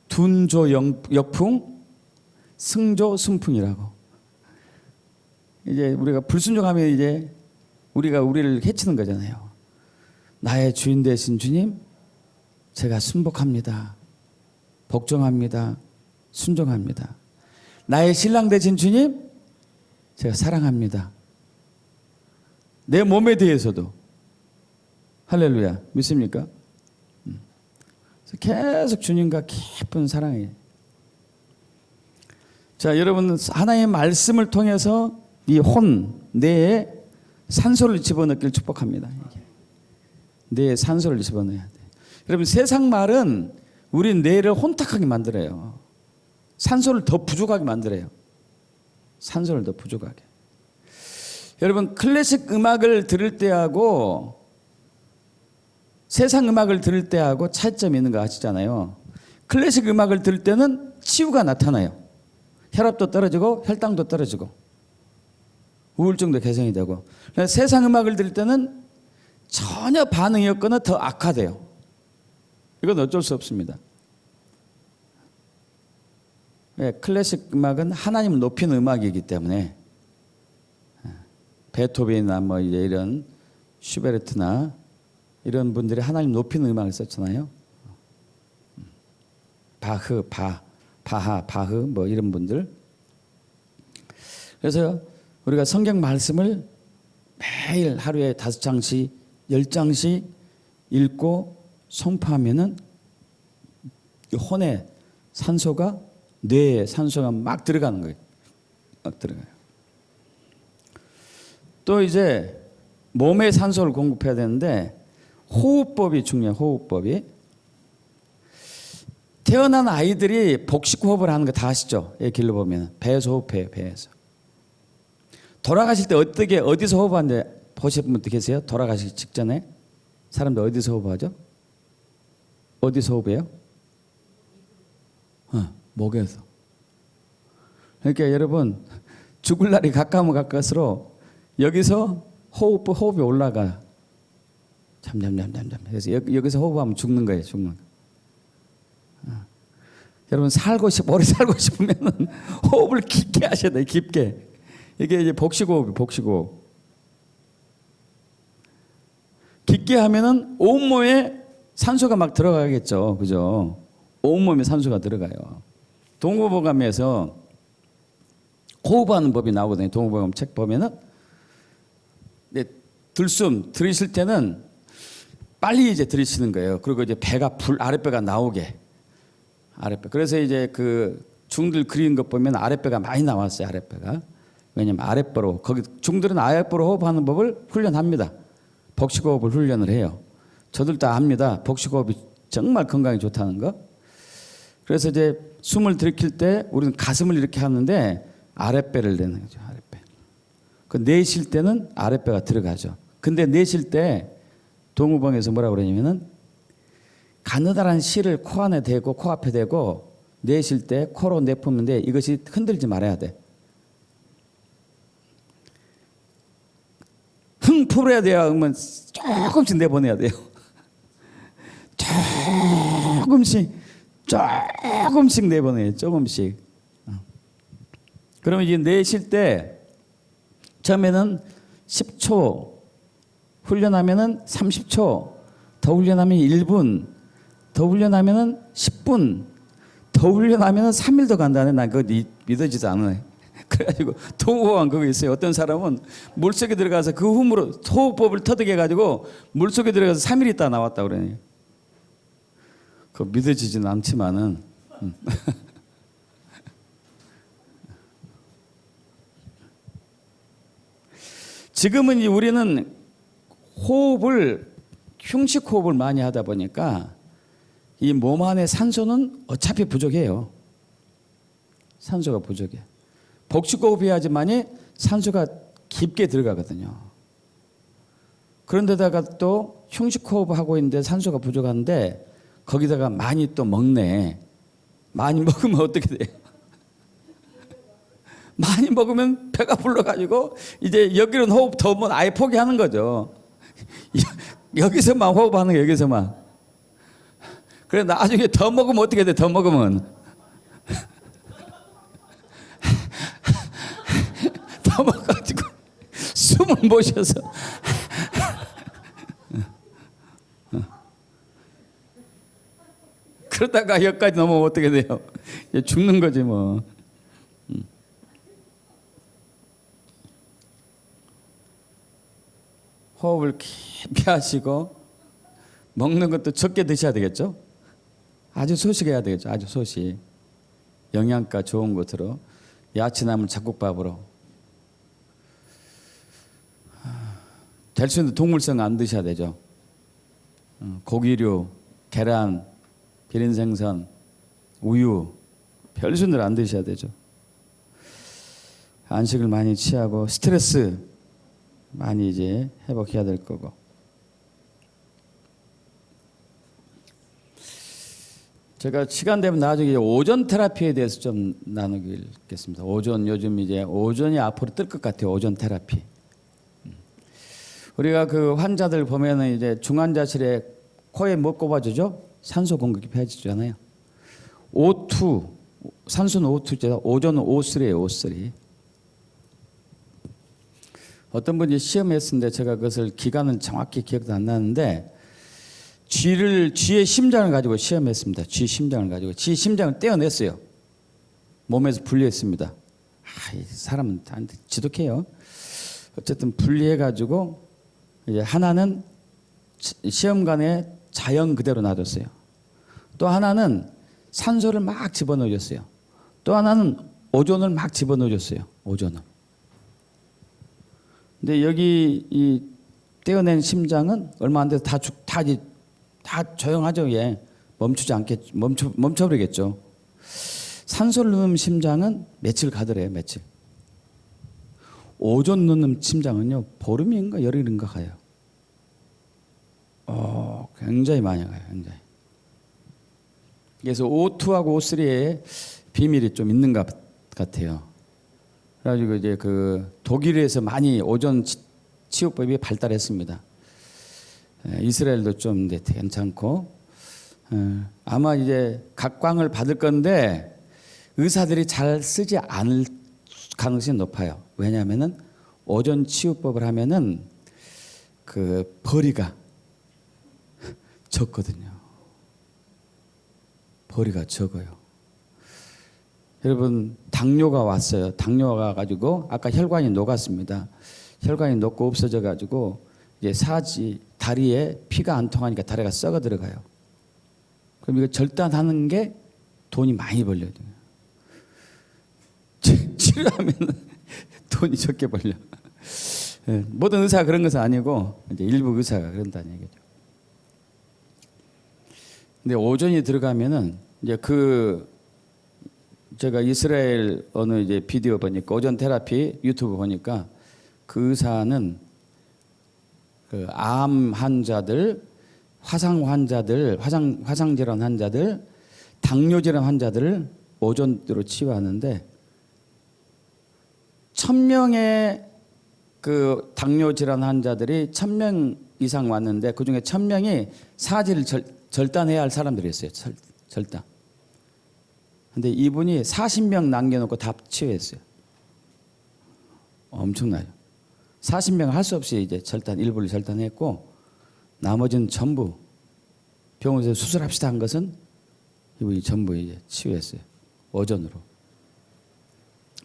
둔조 역풍, 승조 순풍이라고. 이제 우리가 불순종하면 이제 우리가 우리를 해치는 거잖아요. 나의 주인 되신 주님 제가 순복합니다. 복종합니다. 순종합니다. 나의 신랑 되신 주님 제가 사랑합니다. 내 몸에 대해서도 할렐루야 믿습니까? 계속 주님과 깊은 사랑이에요. 자, 여러분 하나님의 말씀을 통해서 이 혼, 뇌에 산소를 집어넣기를 축복합니다. 뇌에 산소를 집어넣어야 돼. 여러분 세상 말은 우리 뇌를 혼탁하게 만들어요. 산소를 더 부족하게 만들어요. 산소를 더 부족하게. 여러분 클래식 음악을 들을 때하고 세상 음악을 들을 때하고 차이점이 있는 거 아시잖아요. 클래식 음악을 들을 때는 치유가 나타나요. 혈압도 떨어지고 혈당도 떨어지고 우울증도 개선이 되고. 세상 음악을 들을 때는 전혀 반응이 없거나 더 악화돼요. 이건 어쩔 수 없습니다. 클래식 음악은 하나님을 높이는 음악이기 때문에 베토벤이나 뭐 이제 이런 슈베르트나 이런 분들이 하나님 높이는 음악을 썼잖아요. 바흐 뭐 이런 분들. 그래서 우리가 성경 말씀을 매일 하루에 5장씩 10장씩 읽고 선포하면은 혼에 산소가 뇌에 산소가 막 들어가는 거예요. 막 들어가요. 또 이제 몸에 산소를 공급해야 되는데 호흡법이 중요해요. 호흡법이. 태어난 아이들이 복식 호흡을 하는 거 다 아시죠? 애 길러 보면 배에서 호흡해요. 배에서. 돌아가실 때 어디서 호흡하는지 보신 분들 계세요? 돌아가시기 직전에 사람들 어디서 호흡하죠? 어디서 호흡해요? 목에서. 그러니까 여러분 죽을 날이 가까우면 가까울수록 여기서 호흡이 올라가. 잠잠. 그래서 여기서 호흡하면 죽는 거예요. 죽는 거. 여러분 오래 살고 싶으면 호흡을 깊게 하셔야 돼요. 깊게. 이게 이제 복식호흡이 복식호흡. 깊게 하면은 온몸에 산소가 막 들어가겠죠. 그죠? 온몸에 산소가 들어가요. 동호보감에서 호흡하는 법이 나오거든요. 동호보감 책 보면은 들숨 들이쉴 때는 빨리 이제 들이쉬는 거예요. 그리고 이제 아랫배가 나오게. 아랫배. 그래서 이제 그 중들 그리는 것 보면 아랫배가 많이 나왔어요. 아랫배가. 왜냐면 아랫배로 거기 중들은 아랫배로 호흡하는 법을 훈련합니다. 복식호흡을 훈련을 해요. 저들 다 압니다. 복식호흡이 정말 건강에 좋다는 거. 그래서 이제 숨을 들이킬 때 우리는 가슴을 이렇게 하는데 아랫배를 내는 거죠. 아랫배. 그 내쉴 때는 아랫배가 들어가죠. 근데 내쉴 때 동우방에서 뭐라고 그러냐면은 가느다란 실을 코 안에 대고 코 앞에 대고 내쉴 때 코로 내뿜는데 이것이 흔들지 말아야 돼. 흥 붕 풀어야 돼요. 그러면 조금씩 내보내야 돼요. 조금씩 내보내요. 조금씩. 그러면 이제 내쉴 때 처음에는 10초, 훈련하면은 30초, 더 훈련하면 1분, 더 훈련하면은 10분, 더 훈련하면은 3일 더 간다네. 난 그거 믿어지지 않아요. 그래가지고 토호흡한 그거 있어요. 어떤 사람은 물속에 들어가서 그 흠으로 호흡법을 터득해 가지고 물속에 들어가서 3일 있다 나왔다 그러네요. 그거 믿어지진 않지만은 지금은 우리는 호흡을 흉식 호흡을 많이 하다 보니까 이 몸 안에 산소는 어차피 부족해요. 산소가 부족해. 복식 호흡해야지만이 산소가 깊게 들어가거든요. 그런데다가 또 흉식 호흡하고 있는데 산소가 부족한데 거기다가 많이 또 먹네. 많이 먹으면 어떻게 돼요? 많이 먹으면 배가 불러가지고 이제 여기는 호흡 더 뭐 아예 포기하는 거죠. 여기서만 호흡하는 거 여기서만. 그래 나중에 더 먹으면 어떻게 돼? 더 먹으면 더 먹어가지고 숨을 못 쉬어서 그러다가 여기까지 넘어오면 어떻게 돼요? 죽는 거지 뭐. 호흡을 깊게 하시고 먹는 것도 적게 드셔야 되겠죠? 아주 소식해야 되겠죠. 아주 소식. 영양가 좋은 것으로 야채나물 잡곡밥으로. 될 수 있는 동물성 안 드셔야 되죠. 고기류, 계란, 비린생선, 우유, 별순들 안 드셔야 되죠. 안식을 많이 취하고 스트레스 많이 이제 회복해야 될 거고. 제가 시간 되면 나중에 오존 테라피에 대해서 좀 나누겠습니다. 오존 요즘 이제 오존이 앞으로 뜰 것 같아요. 오존 테라피. 우리가 그 환자들 보면은 이제 중환자실에 코에 뭐 꼽아주죠? 산소 공급이 폐해지잖아요. O2, 산소는 O2죠. 오존은 O3예요. O3. 어떤 분이 시험했는데 제가 그것을 기간은 정확히 기억도 안 나는데 쥐의 심장을 가지고 시험했습니다. 쥐 심장을 가지고 쥐 심장을 떼어냈어요. 몸에서 분리했습니다. 이 사람은 지독해요. 어쨌든 분리해가지고 이제 하나는 시험관에 자연 그대로 놔뒀어요. 또 하나는 산소를 막 집어넣어줬어요. 또 하나는 오존을 막 집어넣어줬어요. 오존을. 근데 여기 이 떼어낸 심장은 얼마 안 돼서 다 조용하죠. 예. 멈추지 않겠죠. 멈춰버리겠죠. 산소를 넣는 심장은 며칠 가더래요. 며칠. 오존 넣는 심장은요. 보름인가 열흘인가 가요. 굉장히 많이 가요. 굉장히. 그래서 O2하고 O3에 비밀이 좀 있는 것 같아요. 그래가지고 이제 그 독일에서 많이 오존 치유법이 발달했습니다. 이스라엘도 좀 괜찮고 아마 이제 각광을 받을 건데 의사들이 잘 쓰지 않을 가능성이 높아요. 왜냐하면은 오존 치유법을 하면은 그 벌이가 적거든요. 벌이가 적어요. 여러분 당뇨가 왔어요. 당뇨가 와가지고 아까 혈관이 녹았습니다. 혈관이 녹고 없어져 가지고 이제 다리에 피가 안 통하니까 다리가 썩어 들어가요. 그럼 이거 절단하는 게 돈이 많이 벌려요. 치료하면 돈이 적게 벌려. 모든 의사가 그런 것은 아니고 이제 일부 의사가 그런다는 얘기죠. 근데 오존이 들어가면은 이제 제가 이스라엘 어느 이제 비디오 보니까 오존 테라피 유튜브 보니까 그 의사는 그 암 환자들, 화상 환자들, 화상 질환 환자들, 당뇨 질환 환자들을 오존으로 치유하는데 1000명의 그 당뇨 질환 환자들이 1,000명 이상 왔는데 그 중에 1,000명이 사지를 절단해야 할 사람들이었어요. 절단. 근데 이분이 40명 남겨놓고 다 치유했어요. 엄청나요. 40명 할 수 없이 이제 일부를 절단했고 나머지는 전부 병원에서 수술합시다 한 것은 이분이 전부 이제 치유했어요. 오전으로.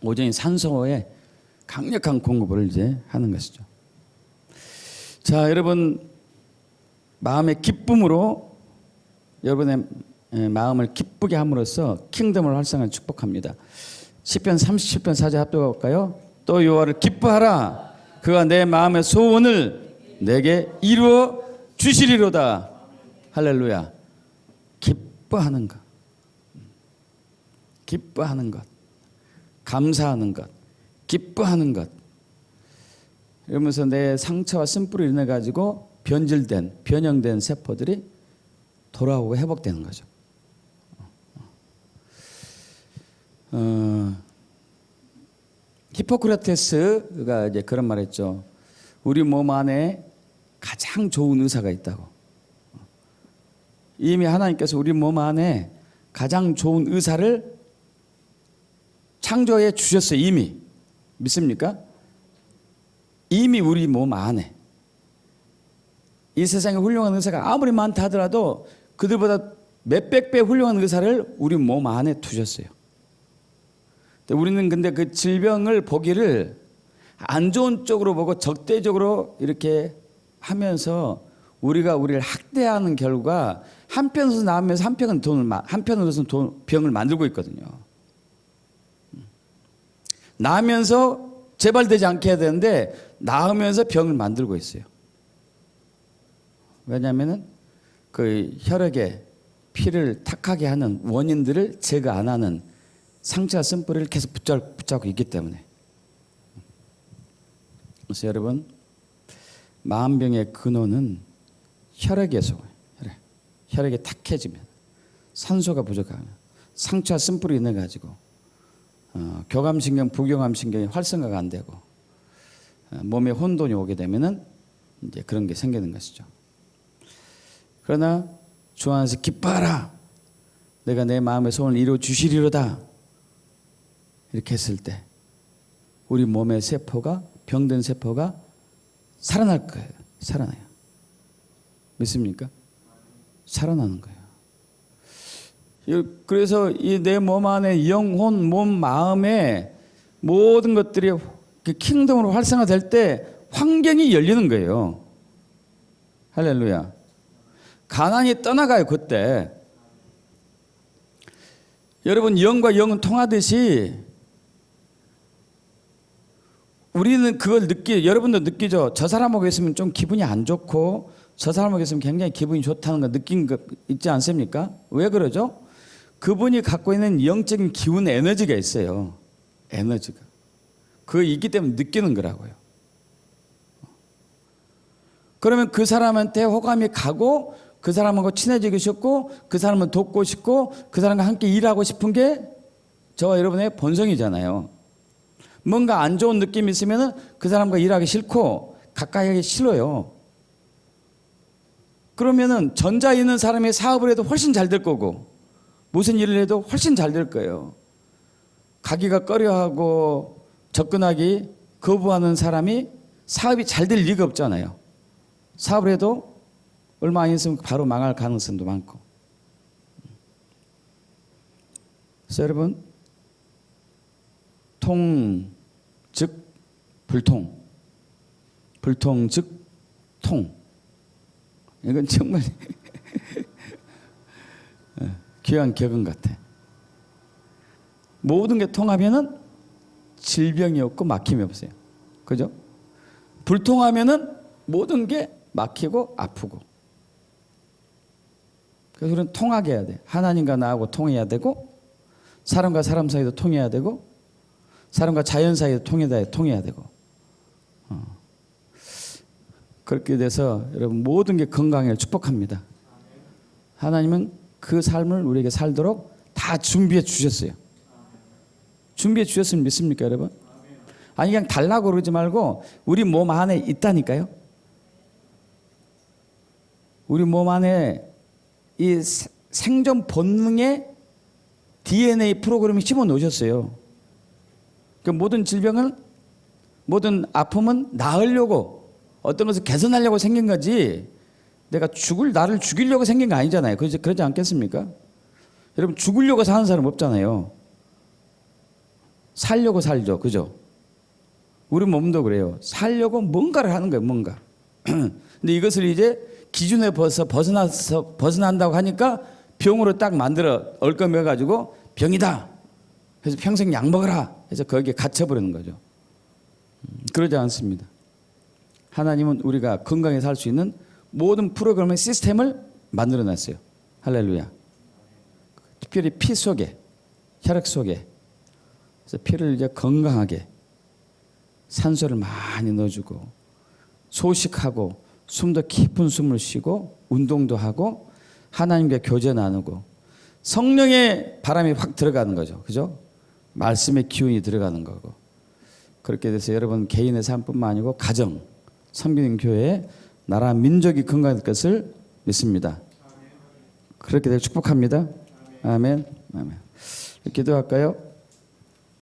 오전이 산소에 강력한 공급을 이제 하는 것이죠. 자, 여러분 마음의 기쁨으로 여러분의 마음을 기쁘게 함으로써 킹덤을 활성화 축복합니다. 시편 37편 4절 합독할까요? 또 여호와를 기뻐하라. 그가 내 마음의 소원을 내게 이루어 주시리로다. 할렐루야. 기뻐하는 것. 기뻐하는 것. 감사하는 것. 기뻐하는 것. 이러면서 내 상처와 쓴뿌리를 인해 가지고 변형된 세포들이 돌아오고 회복되는 거죠. 히포크라테스가 이제 그런 말했죠. 우리 몸 안에 가장 좋은 의사가 있다고. 이미 하나님께서 우리 몸 안에 가장 좋은 의사를 창조해 주셨어요. 이미. 믿습니까? 이미 우리 몸 안에. 이 세상에 훌륭한 의사가 아무리 많다 하더라도 그들보다 몇백 배 훌륭한 의사를 우리 몸 안에 두셨어요. 우리는 근데 그 질병을 보기를 안 좋은 쪽으로 보고 적대적으로 이렇게 하면서 우리를 학대하는 결과 한편으로서 나오면서 한편으로서는 병을 만들고 있거든요. 나으면서 재발되지 않게 해야 되는데 나으면서 병을 만들고 있어요. 왜냐하면 그 혈액에 피를 탁하게 하는 원인들을 제거 안 하는 상처와 쓴뿌리를 계속 붙잡고 있기 때문에. 그래서 여러분 마음병의 근원은 혈액에서 혈액이 탁해지면 산소가 부족하면 상처와 쓴뿌리 인해 가지고 교감신경, 부교감신경이 활성화가 안 되고 몸에 혼돈이 오게 되면은 이제 그런 게 생기는 것이죠. 그러나 주 안에서 기뻐하라. 내가 내 마음의 소원을 이루어 주시리로다. 이렇게 했을 때 우리 몸의 세포가 병든 세포가 살아날 거예요. 살아나요. 믿습니까? 살아나는 거예요. 그래서 이 내 몸 안에 영혼, 몸, 마음에 모든 것들이 그 킹덤으로 활성화될 때 환경이 열리는 거예요. 할렐루야. 가난이 떠나가요. 그때. 여러분 영과 영은 통하듯이 우리는 그걸 여러분도 느끼죠. 저 사람하고 있으면 좀 기분이 안 좋고 저 사람하고 있으면 굉장히 기분이 좋다는 거 느낀 거 있지 않습니까? 왜 그러죠? 그분이 갖고 있는 영적인 기운 에너지가 있어요. 에너지가. 그거 있기 때문에 느끼는 거라고요. 그러면 그 사람한테 호감이 가고 그 사람하고 친해지고 싶고 그 사람을 돕고 싶고 그 사람과 함께 일하고 싶은 게 저와 여러분의 본성이잖아요. 뭔가 안 좋은 느낌이 있으면 그 사람과 일하기 싫고 가까이 하기 싫어요. 그러면은 전자에 있는 사람이 사업을 해도 훨씬 잘 될 거고 무슨 일을 해도 훨씬 잘 될 거예요. 가기가 꺼려하고 접근하기 거부하는 사람이 사업이 잘 될 리가 없잖아요. 사업을 해도 얼마 안 있으면 바로 망할 가능성도 많고. 그래서 여러분 통 즉 불통, 불통 즉 통. 이건 정말 귀한 격언 같아. 모든 게 통하면은 질병이 없고 막힘이 없어요. 그죠? 불통하면은 모든 게 막히고 아프고. 그래서 우리는 통하게 해야 돼. 하나님과 나하고 통해야 되고 사람과 사람 사이도 통해야 되고 사람과 자연 사이도 통해야 되고. 그렇게 돼서 여러분 모든 게 건강을 축복합니다. 하나님은 그 삶을 우리에게 살도록 다 준비해 주셨어요. 준비해 주셨으면 믿습니까 여러분? 아니 그냥 달라고 그러지 말고 우리 몸 안에 있다니까요. 우리 몸 안에 이 생존 본능의 DNA 프로그램이 심어 놓으셨어요. 그 모든 질병은, 모든 아픔은 나으려고, 어떤 것을 개선하려고 생긴 거지 내가 나를 죽이려고 생긴 거 아니잖아요. 그러지 않겠습니까? 여러분, 죽으려고 사는 사람 없잖아요. 살려고 살죠. 그죠? 우리 몸도 그래요. 살려고 뭔가를 하는 거예요. 뭔가. 근데 이것을 이제 기준에 벗어난다고 하니까 병으로 딱 만들어 얽어매어 가지고 병이다. 그래서 평생 약 먹어라. 해서 거기에 갇혀버리는 거죠. 그러지 않습니다. 하나님은 우리가 건강히 살 수 있는 모든 프로그램의 시스템을 만들어 놨어요. 할렐루야. 특별히 피 속에, 혈액 속에. 그래서 피를 이제 건강하게 산소를 많이 넣어주고 소식하고 숨도 깊은 숨을 쉬고 운동도 하고 하나님과 교제 나누고 성령의 바람이 확 들어가는 거죠. 그죠? 말씀의 기운이 들어가는 거고. 그렇게 돼서 여러분 개인의 삶뿐만 아니고 가정, 섬기는 교회, 나라, 민족이 건강할 것을 믿습니다. 그렇게 되고 축복합니다. 아멘. 아멘. 기도할까요?